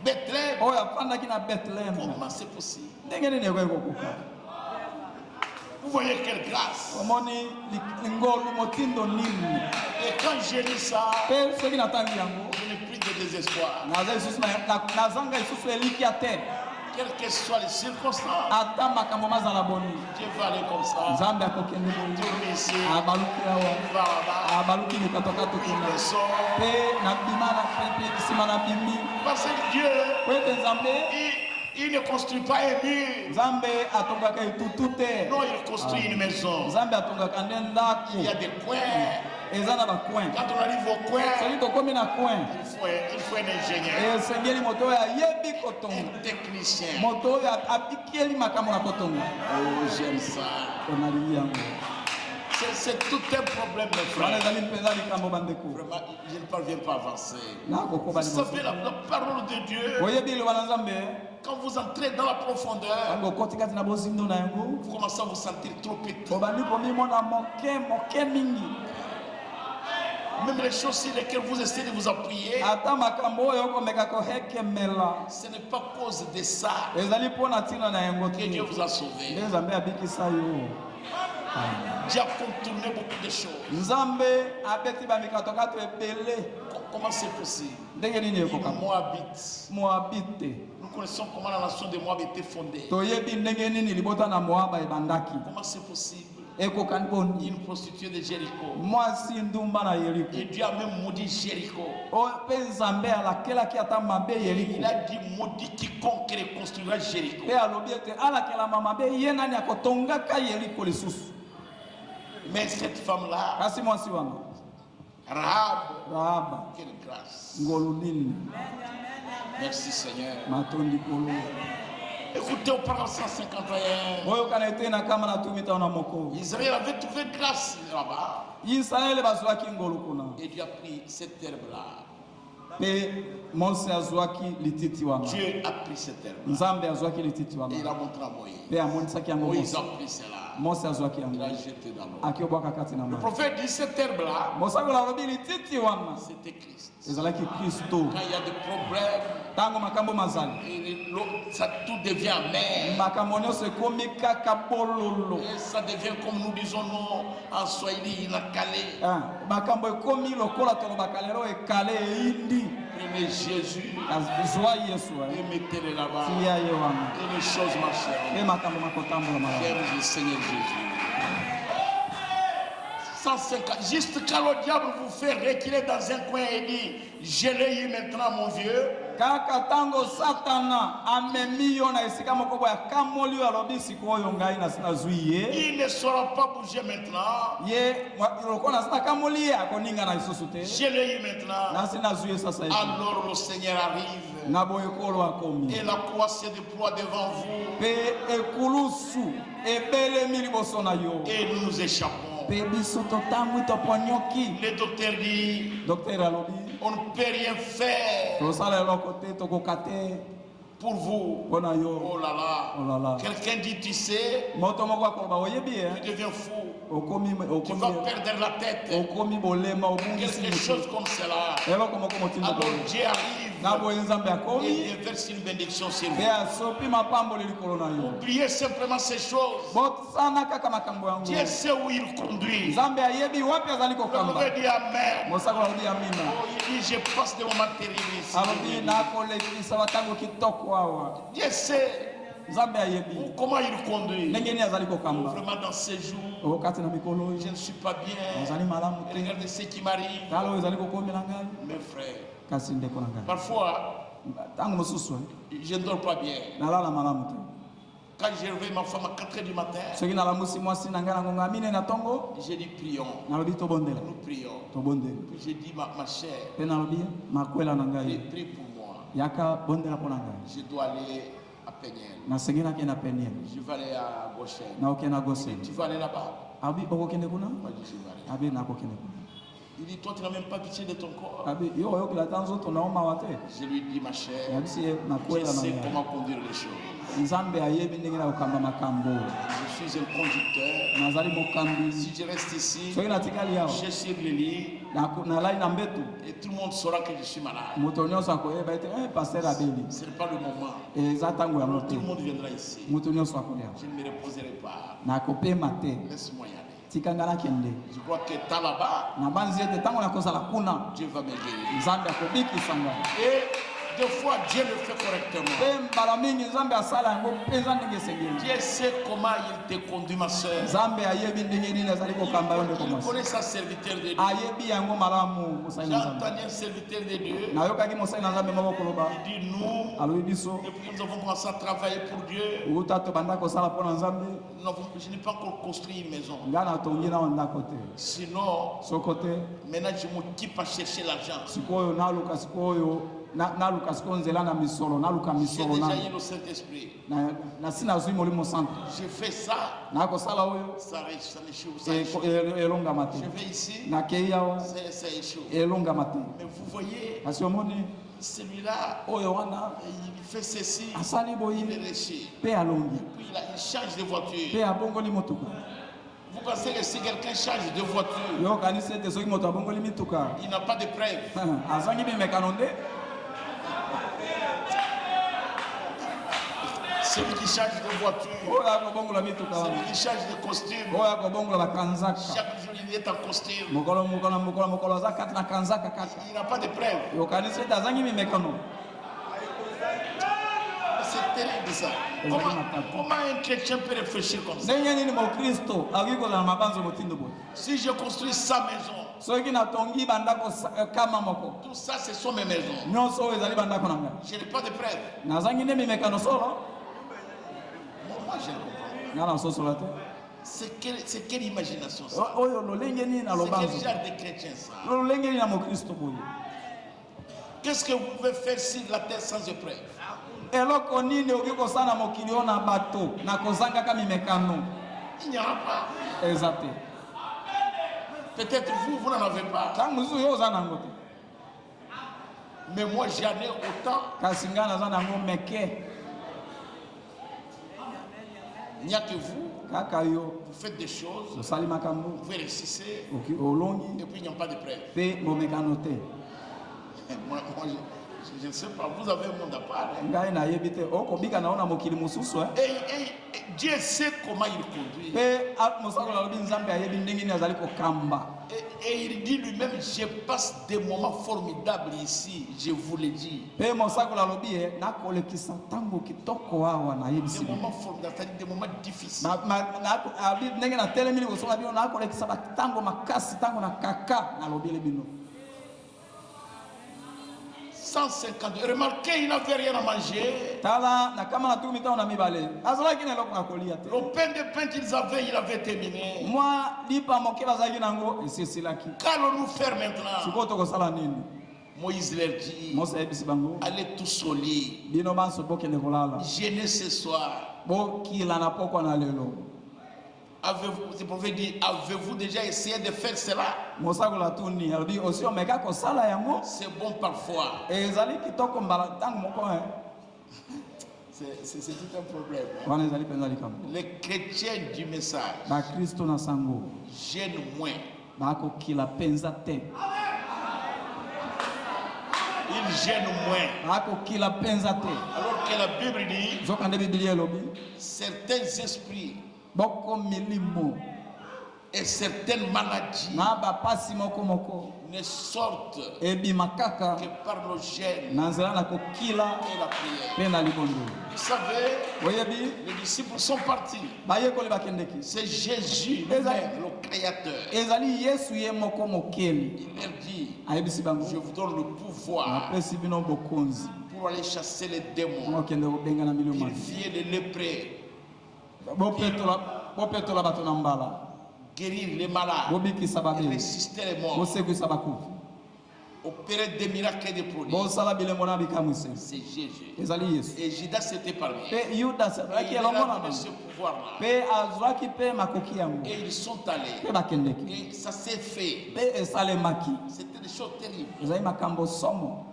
Bethléem. oyo afandaki na Bethlehem. Comment c'est possible? Ndenge nini ekoki kokuka? Vous voyez quelle grâce. omoni ngolu motindo nini. Et quand j'ai lu ça, Pe soki natangi yango je n'ai plus de désespoir. nazanga lisusu elikia te. Quelles que soient les circonstances, Ata makambo mazala boni Dieu va aller comme ça. nzambe akokende boye Tourner ici, abaluki awa va là-bas. abaluki lukatokato kuna Il sort. pe na bima na pe nsima na bimi Parce que Dieu, po ete nzambe il ne construit pas un mur. nzambe atongaka etutu te. Non, il construit une maison. Nzambe atongaka nde ndako Il y a des coins. eza na bacoin. Quand on arrive au coin, soki tokomi na coin il faut un ingénieur, esengeli moto oyo ayebi kotonga, un technicien. moto oyo abikeli makambo na kotonga. Oh, j'aime ça. Onali yango C'est tout un problème, mes wana frères. ezali mpenza likambo bandeko Vraiment, je ne parviens pas à avancer. nakokoba Vous savez, la parole de Dieu, oyebi liloba na nzambe quand vous entrez dans la profondeur, yango okoti kati na bozindo na yango vous commencez à vous sentir trop petit. obandi komimona moke mingi. Même les choses sur lesquelles vous essayez de vous appuyer, ata makambo oyo okomeka kohekemela ce n'est pas à cause de ça ezali mpona ntina na yango que te Dieu vous a sauvé. nde nzambe abikisa yo. Dieu a contourné beaucoup de choses. Nzambe abeti bamikatokato ebele. Comment c'est possible? Ndenge nini ekoka Moabite. Moabite. Nous connaissons comment la nation de Moab était fondée. Toyebi ndenge nini libota na Moaba ebandaki. Comment c'est possible? Ekoka boni Une prostituée de Jéricho. mwasi ndumba na Yeriko. Et Dieu a même maudit Jéricho. O pe Nzambe alakelaki ata mabe Yeriko. Il a dit maudit quiconque reconstruira Jéricho. Pe alobi ete alakelama mabe ye nani akotongaka Yeriko lisusu. Mais cette femme-là, Kasi mwasi wana Rahaba quelle grâce. ngolu nini Merci Seigneur. matondi kolo. Écoutez au parole 151. Oyo kana ete na kama na tumita na moko. Israël avait trouvé grâce là-bas. Israël bazwaki ngolu kuna. Et Dieu a pris cette herbe-là. Pe Mose azwaki lititi wana. Dieu a pris cette herbe. Nzambe azwaki lititi wana. Et il a montré à Moïse. Pe amonisaki yango Moïse Mose. a pris cela. Mose azwaki Il yango. a jeté dans l'eau. Akiobwaka kati na Le mai. prophète dit cette herbe-là, Mosako alobi lititi wana. c'était Christ. Ezalaki Kristo. Quand il y a des problèmes, Tango makambo mazali. et ça tout devient amer. Makambo nyonso ekomi kaka bololo. Et ça devient comme nous disons non en Swahili, il a calé. Makambo ekomi lokola tolobaka lelo ekale eindi. Prenez Jésus Zwa Yesu. et mettez-le là-bas. Tia ye wana. Et les choses marcheront. Pe makambo makotambola malamu. J'aime le Seigneur Jésus. 150. Juste quand le diable vous fait reculer dans un coin et dit, je l'ai eu maintenant mon vieux. Kaka tango satana amemi yo na esika moko boya kamoli alobi sikoyo ngai na sina zuiye. Il ne saura pas bouger maintenant. Ye lokola sina kamoli akoninga na isusu te. Je l'ai eu maintenant. Na sina zuiye sasa hivi. Alors le Seigneur arrive. Na boyekolo akomi. Et la croix se déploie devant vous. Pe ekulusu ebelemi liboso na yo. Et nous nous échappons. Pe biso totangi toponyoki. Le docteur dit, Docteur alobi. on ne peut rien faire Tosala eloko te tokokate. pour vous. Bona yo. Oh là là. Oh là là. Quelqu'un dit, tu sais, Moto moko akoloba oyebi tu deviens fou. okomi Tu vas perdre la tête. okomi bolema obungisi Quelque chose comme cela. eloko moko motinda Alors Dieu arrive na boye nzambe et akomi déverse une bénédiction sur pe vous. asopi mapamboli likolo na yo Oubliez simplement ces choses. bosana kaka makambo yango Dieu sait où il conduit. nzambe ayebi wapi azali Le kokamba mauvais dit Amen. mosako alobi amina Oh, il dit, je passe des moments terribles ici. alobi nakolekisa batango kitoko awa Dieu sait nzambe ayebi comment il conduit. ndenge nini azali kokamba Vraiment dans ces jours, okati na mikolo oyo je ne suis pas bien. ozali malamu te Regardez ce qui m'arrive. tala oyo ezali kokomela ngai Mes frères, kasi ndeko na ngai parfois, ntango mosusu je ne dors pas bien. nalala malamu te Quand je réveille ma femme à 4 h du matin, soki nalamusi mwasi na ngai na ngonga mine na ntongo j'ai dit prions. nalobi tobondela Nous prions. tobondela Puis j'ai dit ma chère, mpe nalobi makwela na ngai prie pour moi. yaka bondela mpo na ngai Je dois aller à Péniel. nasengi nakende peniel Je vais aller à Goshen. naokende na goseni Tu vas aller là-bas? abi okokende kuna Moi, je vais aller. abi nakokende kuna Il dit, toi, tu n'as même pas pitié de ton corps. abi yo oyokela ta nzoto na omawa te Je lui dis, ma chère, yabisi ye je nakwela na sais ngai comment conduire les choses. nzambe ayebi ndenge na kokamba makambo Je suis un conducteur. nazali mokambi Si je reste ici, soki natikali awa je suis le lit nalali na mbetu et tout le monde saura que je suis malade. moto nyonso akoyeba ete paster abeli Ce n'est pas le moment. eza ntango yango te Tout le monde viendra ici. moto nyonso akolia Je ne me reposerai pas. nakopema te Laisse-moi y aller. tikanga nakende Je crois que tant là-bas, nabanzi ete ntango nakozala kuna Dieu va me guérir. nzambe akobikisa ngai Et des fois, Dieu le fait correctement. mpe mbala mingi nzambe asala yango mpenza ndenge esengeli Dieu sait comment il te conduit, ma soeur. nzambe ayebi ndenge nini azali kokamba yo ndeko Il mwasi connaît sa serviteur de Dieu. ayebi yango malamu mosali J'ai na nzambe entendu un serviteur de Dieu. nayokaki mosali na nzambe moko koloba Il dit, nous, alobi biso depuis que nous avons commencé à travailler pour Dieu, uta tobanda kosala mpo na nzambe je n'ai pas encore construit une maison. ngai natongi nawa ndako te Sinon, soko te maintenant je m'occupe à chercher l'argent. sikoyo naluka sikoyo naluka sikoyo nzela na misolo naluka J'ai misolo déjà na eu le Saint-Esprit. nasi nazwi molimo santo Je fais ça, nakosala oyo ça échoue, ça échoue. elongama te Je vais ici, nakei awa ça échoue. elongama te Mais vous voyez, kasi omoni celui-là, oyo wana il fait ceci, asali il est boyi riche. mpe alongi Puis il change de voiture. mpe abongoli motuka Vous pensez que si quelqu'un change de voiture, yo okanisi ete soki moto abongoli mituka il n'a pas de preuve. azangi mimekano nde Celui qui change de voiture, oyo akobongola mituka celui wana qui change de costume, oyo akobongola bakanzaka chaque jour il est en costume. mokolo aza kati na kanzaka kaka Il n'a pas de preuve. yo okanisi ete azangi mimekano C'est terrible ça. Comment un chrétien peut réfléchir comme ça? ndenge nini mokristo akoki kozala na mabanzo motindo boye Si je construis sa maison, soki natongi bandako kama moko tout ça ce sont mes maisons. nyonso oyo ezali bandako na ngai Je n'ai pas de preuve. nazangi nde mimekano solo Moi je ne comprends pas. nga nasosola te C'est quelle imagination ça? oyo lolenge nini na C'est quel lobanzo genre de chrétien ça? lolenge nini na mokristo boye Qu'est-ce que vous pouvez faire sur la terre sans épreuve? eloko nini okoki kosala na mokili oyo na bato na kozangaka mimekano Il n'y aura pas. eza te Peut-être vous n'en avez pas. ntango mosusu yo oza nango te Mais moi j'en ai autant. kasi ngai naza nango meke. Il n'y a que vous. Kaka yo Vous faites des choses. osali makambo Vous réussissez. olongi Et puis il n'y a pas de preuve. pe bomekano te. Moi, je ne sais pas. Vous avez un monde à part. Ngai nayebi te okobika naona mokili mosusu. Et Dieu sait comment il conduit. Pe mosakoli alobi nzambe ayebi ndenge nini azali kokamba. Et il dit lui-même, je passe des moments formidables ici, je vous le dis. Pe mosakoli alobi nakolekisa ntango kitoko awa nayebisi. Des moments formidables, c'est-à-dire des moments difficiles. Abi ndenge natelemi liboso na bino nakolekisa batango makasi ntango na kaka nalobeli bino. 150. Remarquez, il n'avait rien à manger. Tala na kama na tumi tao na mibale. Azalaki na eloko na kolia te. Le pain de pain qu'ils avaient, il avait terminé. Moi lipa moke bazalaki nango esesilaki. Qu'allons-nous faire maintenant? Sikoyo tokosala nini? Moïse leur dit, Mose ayebisi bango allez tous au lit. bino banso bokende kolala. Jeûnez ce soir. Bokila na pokwa na lelo. Avez-vous, le prophète dit, avez-vous déjà essayé de faire cela? Mosakoli atuni alobi osi omeka kosala yango. C'est bon parfois. Ezali kitoko mbala ntango moko. C'est tout un problème. Wana ezali penza likambo. Les chrétiens du message Bakristo na sango gênent moins. bakokila penza te. Ils gênent moins. Bakokila penza te. Alors que la Bible dit, Zokande Biblia elobi certains esprits boko milimo et certaines maladies na bapasi moko moko ne sortent ebima kaka que par le jeûne na nzela na kokila et la prière. pe na libondo. Vous savez, Oyebi les disciples sont partis. bayekoli bakendeki. C'est Jésus lui-même, le Créateur. Ezali Yesu ye moko mokeli. Il leur dit, Ayebisi bango je vous donne le pouvoir apesi bino bokonzi pour aller chasser les démons, mokende kobengana milimo purifier les lépreux, bopetola bato na mbala guérir les malades, bobikisa babeli ressusciter les morts, bosekwisa bakufi opérer des miracles et des prodiges. bosala bilembo na bikamwisi. C'est Jésus. Ezali Yesu. Et Judas était parmi eux. Pe Yudas Et azalaki il elongo a na donné bango ce pouvoir-là. pe azwaki pe makoki yango Et ils sont allés. pe bakendeki Et ça s'est fait. pe esalemaki. C'était des choses terribles. Ezali makambo somo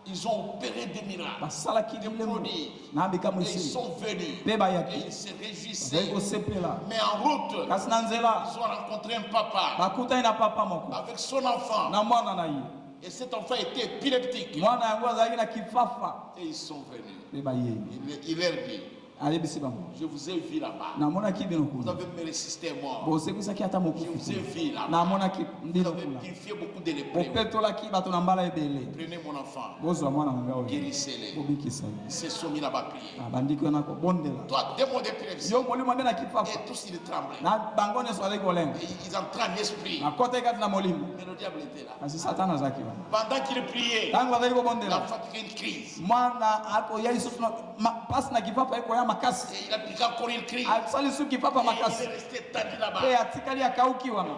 Ils ont opéré des miracles. basalaki Des bilembo prodiges. na Et ils bikamwisi sont venus. pe Et bayaki ils se bazali réjouissaient. kosepela. Mais en route, Kasi na nzela ils ont rencontré un papa bakutani na papa moko avec son enfant. na mwana na ye. Et cet enfant était épileptique. Mwana yango azalaki na kifafa Et ils sont venus. pe bayei. Il leur dit, Ayebisi bango je vous ai vu là-bas. namonaki bino Vous kuna avez me ressuscité mort. bosekwisaki ata Je mokufi vous ai kuna vu là-bas. namonaki Vous ndino avez kuna purifié beaucoup de lépreux. bopetolaki bato na mbala ebele. Prenez mon enfant, Bozwa mwana nanga oyo guérissez-les. bobikisa ye. Ils se sont mis là-bas à prier. bandiki wana kobondela Toi, démon d'épilepsie. yo molimo abe na kifafa Et tous ils tremblaient. na bango nyonso bazali kolenga Et ils entraient en esprit. nakota kati na molimo Mais le diable était là. kasi satana azalaki wana Pendant qu'il priait, ntango bazali kobondela l'enfant fait une crise. mwana akoya lisusu pasi na kifafa ekoya makasi Et il a piqué encore une crise. asali su kifafa Et il makasi est resté tendu là-bas. pe atikali akauki wana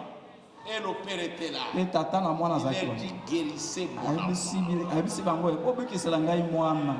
Et le père était là. pe tata na mwana Il azalaki leur wana dit, guérissez mon enfant. ayebisi bango bobikisela ngai mwana.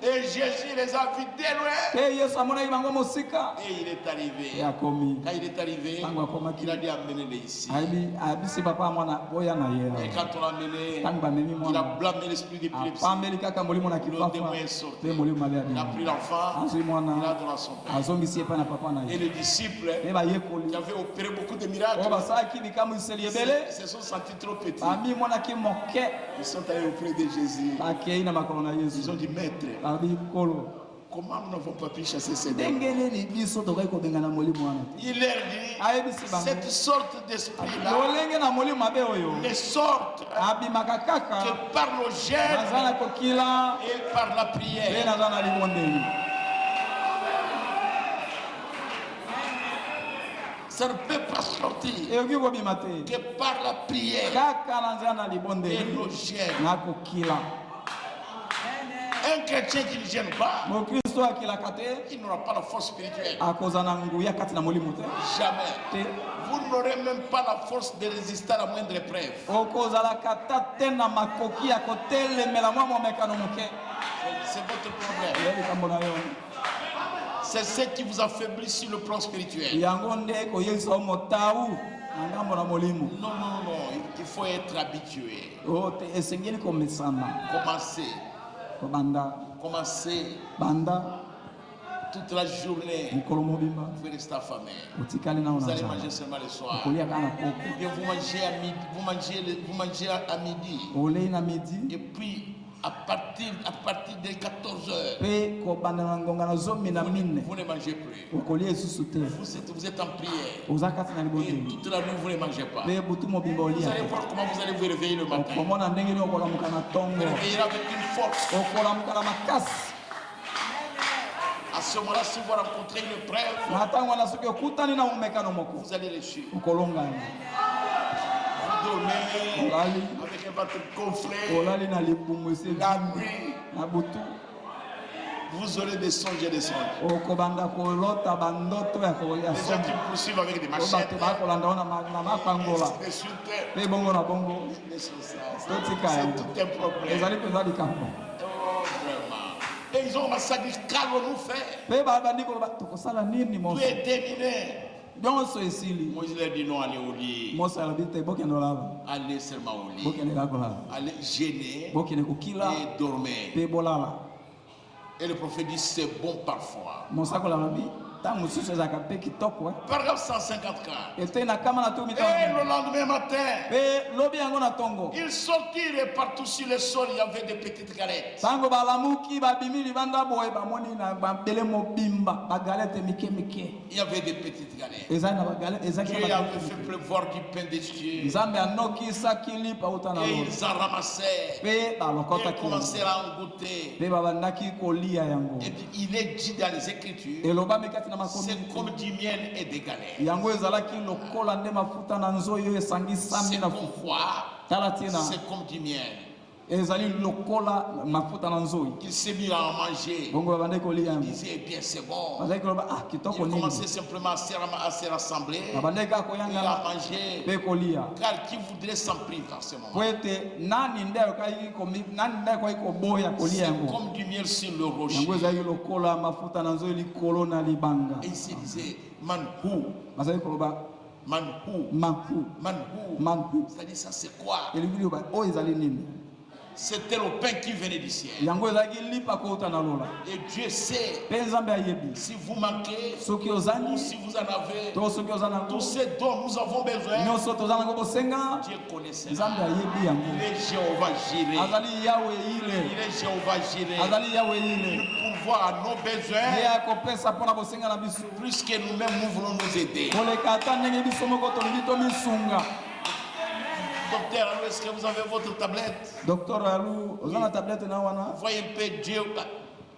Et Jésus les a vus de loin. pe yesu amonaki bango mosika Et il est arrivé. pe akomi Quand il est arrivé, ntango akomaki il a dit amenez-les ici. ayebisi papa ya mwana boya na ye Et quand on l'a amené, ntango bamemi il a mwana blâmé l'esprit d'épilepsie. apambeli kaka molimo na Le kifafa démon est sorti. pe molimo mabe Il a abimi pris l'enfant, azwi il a mwana donné à son père. azongisi ye epai na papa na Et ye les disciples pe bayekoli qui avaient opéré beaucoup de oyo miracles basalaki bikamwiseli ebele se sont sentis trop petits. bamimonaki moke Ils sont allés auprès de Jésus. bakei na makolo na Ils yesu ont dit, Maître, babi kolo comment nous n'avons pas pu chasser ces démons? ndenge nini biso tokoki kobengana molimo wana te Il leur dit, ayebisi bango cette sorte d'esprit-là lolenge na molimo mabe oyo ne sortent abimaka kaka que par le naza jeûne na kokila et par la pe prière. naza na libondeli. Ça ne peut pas sortir ekoki kobima te que par la prière kaka naza na et libondeli le jeûne. na kokila. Un chrétien qui ne gêne pas, mokristo akilaka te il n'aura pas la force spirituelle. akoza na nguya kati na molimo te Jamais. te Vous n'aurez même pas la force de résister à la moindre épreuve. okozalaka ta te na makoki ya kotelemela mwa momekano moke. C'est votre problème. Eya likambo na yo C'est ce qui vous affaiblit sur le plan spirituel. yango nde koyebisa yo motau angambo na molimo. Non, non, non, il faut être habitué. Ote esengeli komesana. Commencez. Banda. Commencez Banda. Toute la journée, Mukolo mobimba. vous pouvez rester affamé. Utikali na Vous una. allez manger seulement le soir. Kulia kana koko. Ou bien vous mangez à midi, vous mangez à midi. Ole na midi. Et puis à partir de 14h, Pe ko banda na ngonga na zomi na mine. vous ne mangez plus. Ukoli esusu te. Vous êtes en prière. Uzakati na Et libongi. toute la nuit, vous ne mangez pas. Pe butu mobimba Vous olia. allez voir comment vous allez vous réveiller le matin. Okomona ndenge ni okola mukana tongo. Vous réveillez avec une force. Okola mukana makasi. À ce moment-là, si vous rencontrez une preuve, Natango na soki okutani na umekano moko. vous allez les suivre. Ukolonga. Vous dormez Olali. avec votre confrère. Olali na libumu ese. La nuit, Na butu. vous aurez des songes et des songes. Okobanda kolota bandoto ya kolia Les gens somo. qui vous poursuivent avec des machettes. Bato bakolanda ona na mapangola. Des chutes. Pe bongo na bongo. Des choses, ça. Totika C'est yango. tout un problème. Ezali penza likambo. Oh, vraiment. Et ils ont massacré. Qu'allons-nous faire? Pe babandi koloba tokosala nini Tout moso. est terminé. Nyonso esili. Moïse leur dit non, allez au lit. Moso alobi te bokende olala. Allez seulement au lit. Bokende kakolala. Allez gêner Bokende kokila. et dormir. Pe bolala. Et le prophète dit c'est bon parfois. Mosako alobi tango mosusu ezalaka pe kitoko. Paragraphe 154. Ete na kama na tomi Et tango. le lendemain matin, Pe lobi yango na tongo. ils sortirent et partout sur le sol, il y avait des petites galettes. Tango balamuki babimi libanda boye bamoni na bambele mobimba bagalete mike mike. Il y avait des petites galettes. Ezali na bagalete ezaki Dieu na avait bagalete. fait pleuvoir du pain des cieux. Nzambe anoki sakili pauta na Et lo. ils en ramassaient. Pe balokota Ils ki. commencèrent à en goûter. Pe babandaki kolia yango. Et puis il est dit dans les Écritures, Eloba mekati na makomi. c'est comme du miel et des galettes. Yango ezalaki lokola nde mafuta na nzoyo esangisami C'est na comme quoi? tala tina. C'est comme du miel. Ezali lokola mafuta na nzoyo. Il s'est mis à en manger. Bongo babandaki kolia Il yango. disait, eh bien, c'est bon. Bazaki koloba ah Il kitoko nini. commençait simplement à se rassembler Babandaki et à koyanga manger. pe kolia. Car qui voudrait s'en priver dans ce moment? Po ete nani nde ayokai komi nani nde ayokai koboya kolia C'est yango. comme du miel sur le rocher. Yango ezalaki lokola mafuta na nzoyo likolo na libanga. Et il se disait, man who? Bazaki koloba Man who? manku Man who? manku. C'est-à-dire ça c'est quoi? Elingi loba o ezali nini. C'était le pain qui venait du ciel. Yango ezalaki lipa kouta na lola. Et Dieu sait Pe nzambe ayebi. si vous manquez Soki ou ozangi si vous en avez. to soki oza nango. Tout ce dont nous avons besoin, Nyonso toza nango bosenga. Dieu connaît cela. Nzambe ayebi yango. Il est Jéhovah Jireh. Azali Yawe ile. Il est Jéhovah Jireh. Azali Yawe ile. Il pourvoit à nos Ye besoins akopesa mpona bosenga na biso. plus que nous-mêmes nous voulons nous aider. Koleka ata ndenge biso moko tolingi tomisunga. Docteur, alors est-ce que vous avez votre tablette? Docteur Alou, oza na tablette na wana. Voyez un peu Dieu,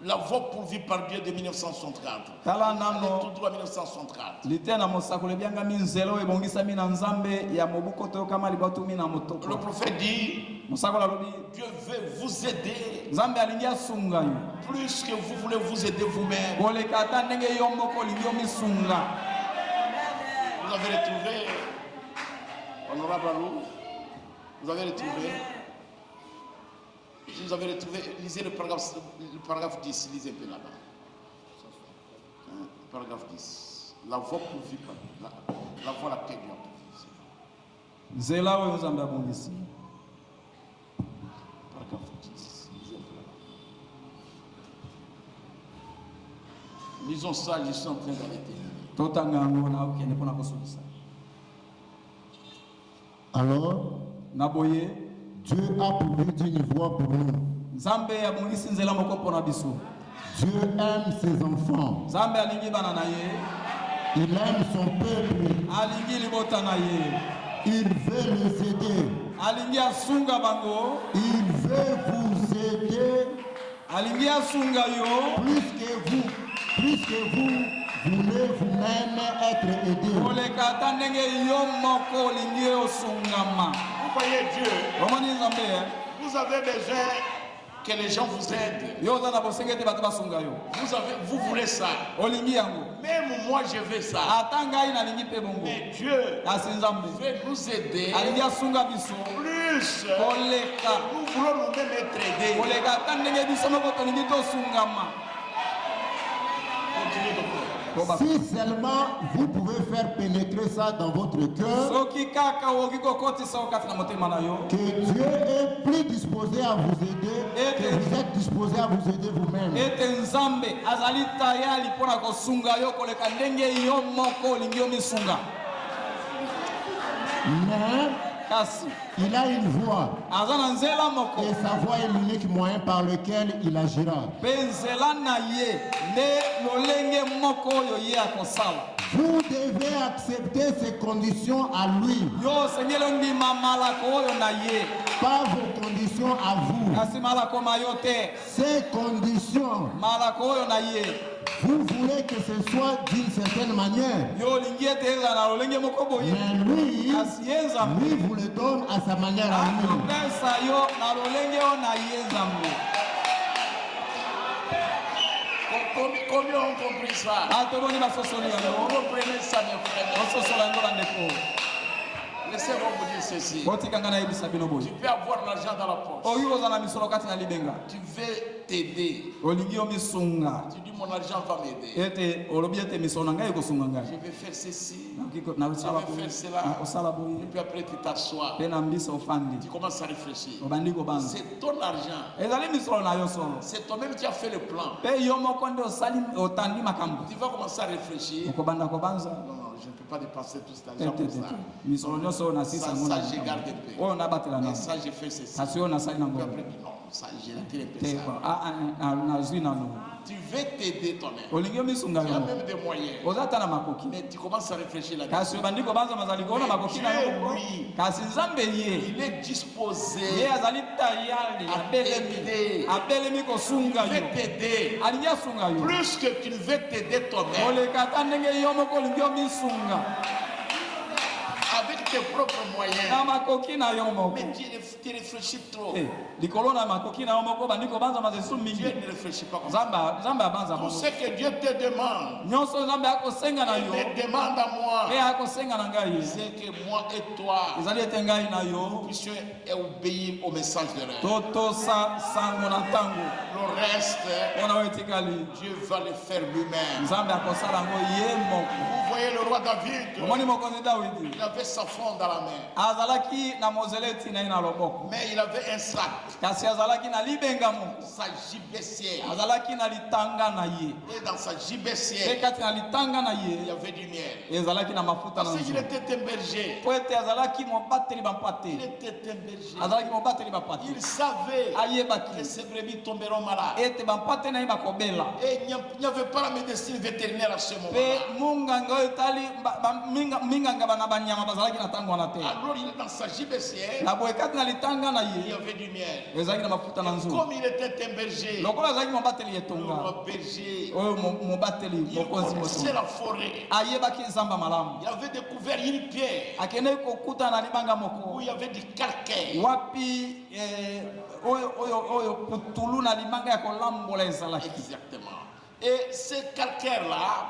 la voix pourvue par Dieu de 1964. Tala Allez nano tout droit 1964. lite na mosakolo ebyangami nzela oyo ebongisami na nzambe ya mobuko toyokama libatumi na Le motoko. prophète dit, Mosakolo alobi Dieu veut vous aider nzambe alingi asunga yo. plus que vous voulez vous aider vous-même. Koleka ata ndenge yo moko olingi omisunga. Vous avez retrouvé, honorable Alou, vous avez retrouvé, si vous avez retrouvé, lisez le paragraphe 10, lisez un peu là-bas. Hein, paragraphe 10. La voix pourvue par la voix laquelle Dieu a pourvu. Nzela oyo nzambe abongisi. Paragraphe 10. Lisez un peu là-bas. Lisons ça, je suis en train d'arrêter. Totanga yango na okende mpona kosukisa. Alors, Na boye Dieu a pourvu d'une voie pour nous. nzambe abongisi nzela moko mpona biso. Dieu aime ses enfants. Nzambe alingi bana na ye. Il aime son peuple. Alingi libota na ye. Il veut les aider. Alingi asunga bango. Il veut vous aider Alingi asunga yo. plus que vous voulez vous-même être aidé. Koleka ata ndenge yo moko olingi osungama. Vous voyez Dieu, Omoni nzambe vous avez besoin que les gens vous aident. yo oza na bosenge te bato basunga yo. Vous voulez ça. Olingi yango. Même moi, je veux ça. Ata ngai nalingi mpe bongo. Mais Dieu Kasi nzambe veut nous aider alingi asunga biso. plus. Koleka. Nous voulons nous-mêmes être aidés. Koleka ata ndenge biso moko tolingi tosungama. Continuez donc. Si seulement vous pouvez faire pénétrer ça dans votre cœur, que Dieu est plus disposé à vous aider, que vous êtes disposé à vous aider vous-même. Mais il a une voix, et sa voix est l'unique moyen par lequel il agira. Vous devez accepter ces conditions à lui, pas vos conditions à vous. Ces conditions, vous voulez que ce soit d'une certaine manière, mais lui vous le donne à sa manière à lui. Combien ont compris ça? Comprenez ça, mes frères. Laissez-moi vous dire ceci. Tu peux avoir l'argent dans la poche. Tu veux t'aider. Tu dis mon argent va m'aider. Je vais faire ceci. Je vais faire cela. Et puis après tu t'assois. Tu commences à réfléchir. C'est ton argent. C'est toi-même qui as fait le plan. Tu vas commencer à réfléchir. Non, je ne peux pas dépenser tout cet argent pour ça. Ça, j'ai gardé paix. Ça, j'ai fait ceci. Après, non, ça, j'ai retiré ça. Tu veux t'aider toi-même. Tu as même des moyens. Mais tu commences à réfléchir là-dessus. Il est disposé à t'aider. Il veut t'aider. Plus que tu ne veux t'aider toi-même. Avec tes propres moyens. Mais tu réfléchis trop. Dieu ne réfléchit pas comme ça. Tout ce que Dieu te demande, il me demande à moi. C'est que moi et toi, nous puissions obéir au message de l'heure. Le reste, Dieu va le faire lui-même. Vous voyez le roi David, il avait sa fronde dans la main. Mais il avait un sac. Sa gibecière. Et dans sa gibecière, il y avait du miel. Parce qu'il était un berger. Il était un berger. Il savait que ses brebis tomberont malades. Et il n'y avait pas la médecine vétérinaire à ce moment-là. Alors il est dans sa gibecière. Il y avait du miel. Comme il était un berger, le roi berger, il connaissait la forêt. Il avait découvert une pierre où il y avait du calcaire. Exactement. Et ce calcaire-là,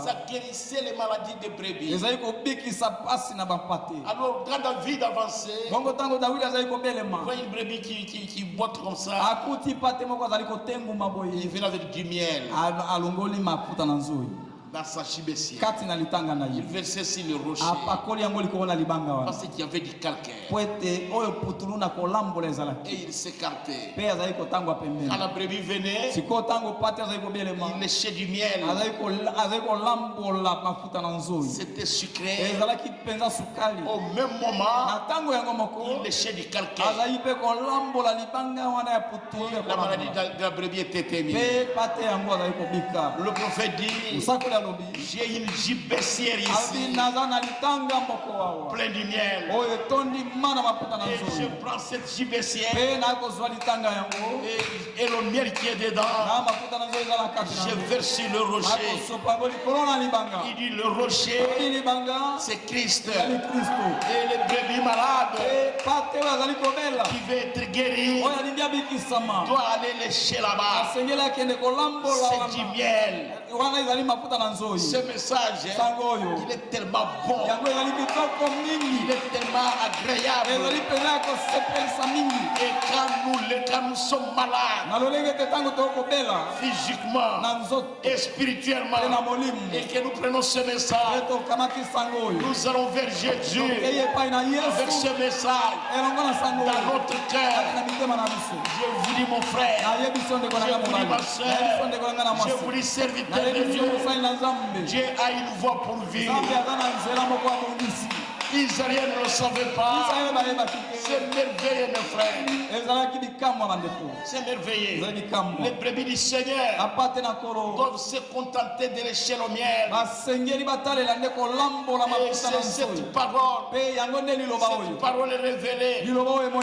ça guérissait les maladies des brebis. Alors quand David avançait, quand une brebis qui boite comme ça, il venait avec du miel dans sa gibecière. Il versait sur le rocher parce qu'il y avait du calcaire. Et il s'écartait. Quand la brebis venait, il léchait du miel. C'était sucré. Au même moment, il léchait du calcaire. La maladie de la brebis était terminée. Le prophète dit, j'ai une gibecière ici, plein de miel. Et je prends cette gibecière et le miel qui est dedans, je verse sur le rocher. Il dit le rocher, c'est Christ. Et les brebis malades qui veulent être guéris doivent aller lécher là-bas. C'est du miel. Ce message, il est tellement bon, il est tellement agréable. Et quand nous sommes malades, physiquement et spirituellement, et que nous prenons ce message, nous allons vers Jésus avec ce message dans notre cœur. Je vous dis mon frère, je vous dis ma soeur, je vous dis serviteur de Dieu, Dieu a une voie pour vivre. Israël ne le savait pas. C'est merveilleux, mes frères. C'est merveilleux. Les brebis du Seigneur doivent se contenter de lécher le miel. Et c'est cette parole révélée.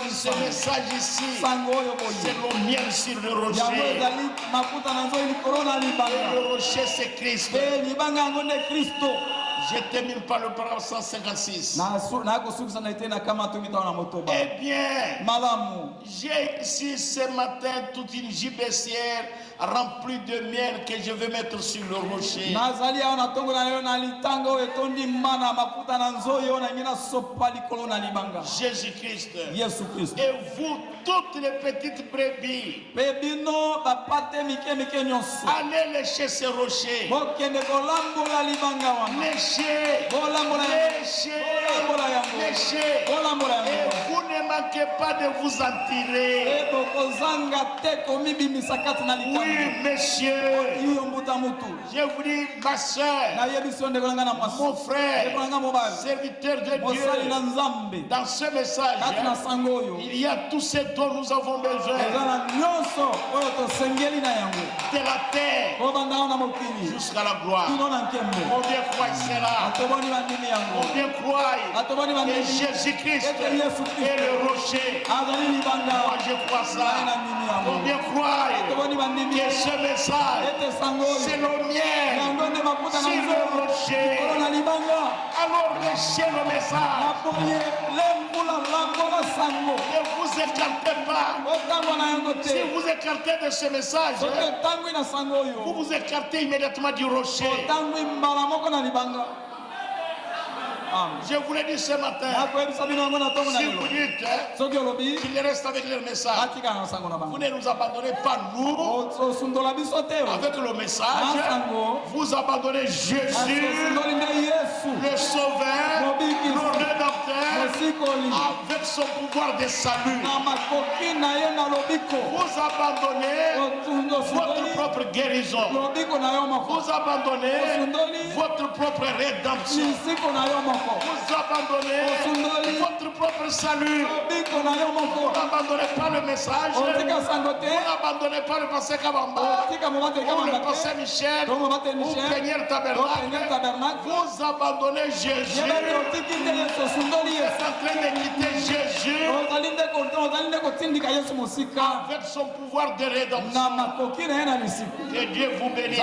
Ce message ici, c'est le miel sur le rocher. Et le rocher, c'est Christ. Je termine par le paragraphe 156. Eh bien, j'ai ici ce matin toute une gibecière remplie de miel que je vais mettre sur le rocher. Jésus-Christ. Et vous, toutes les petites brebis, allez lécher ce rocher. Léchez. Et vous ne manquez pas de vous en tirer. Oui, monsieur. Je vous dis, ma soeur, mon frère, serviteur de Dieu, dans ce message, il y a tout ce dont nous avons besoin. De la terre jusqu'à la gloire. On vient croire cela. On vient croire que Jésus-Christ est le rocher. Moi je crois ça. On vient croire que ce message, c'est le miel sur le rocher. Alors léchez le message. Ne vous écartez pas. Si vous écartez de ce message, vous vous écartez immédiatement du rocher. Je vous l'ai dit ce matin. Si vous dites qu'il reste avec le message, vous ne nous abandonnez pas nous avec le message. Vous abandonnez Jésus, le Sauveur, le Rédempteur, avec son pouvoir de salut. Vous abandonnez votre propre guérison. Vous abandonnez votre propre rédemption. Vous abandonnez votre propre salut. Vous n'abandonnez pas le message. Vous n'abandonnez pas le passé Kabamba ou le passé Michel ou Peigneur Tabernacle. Vous abandonnez Jésus. Vous êtes en train de quitter Jésus avec son pouvoir de rédemption. Que Dieu vous bénisse.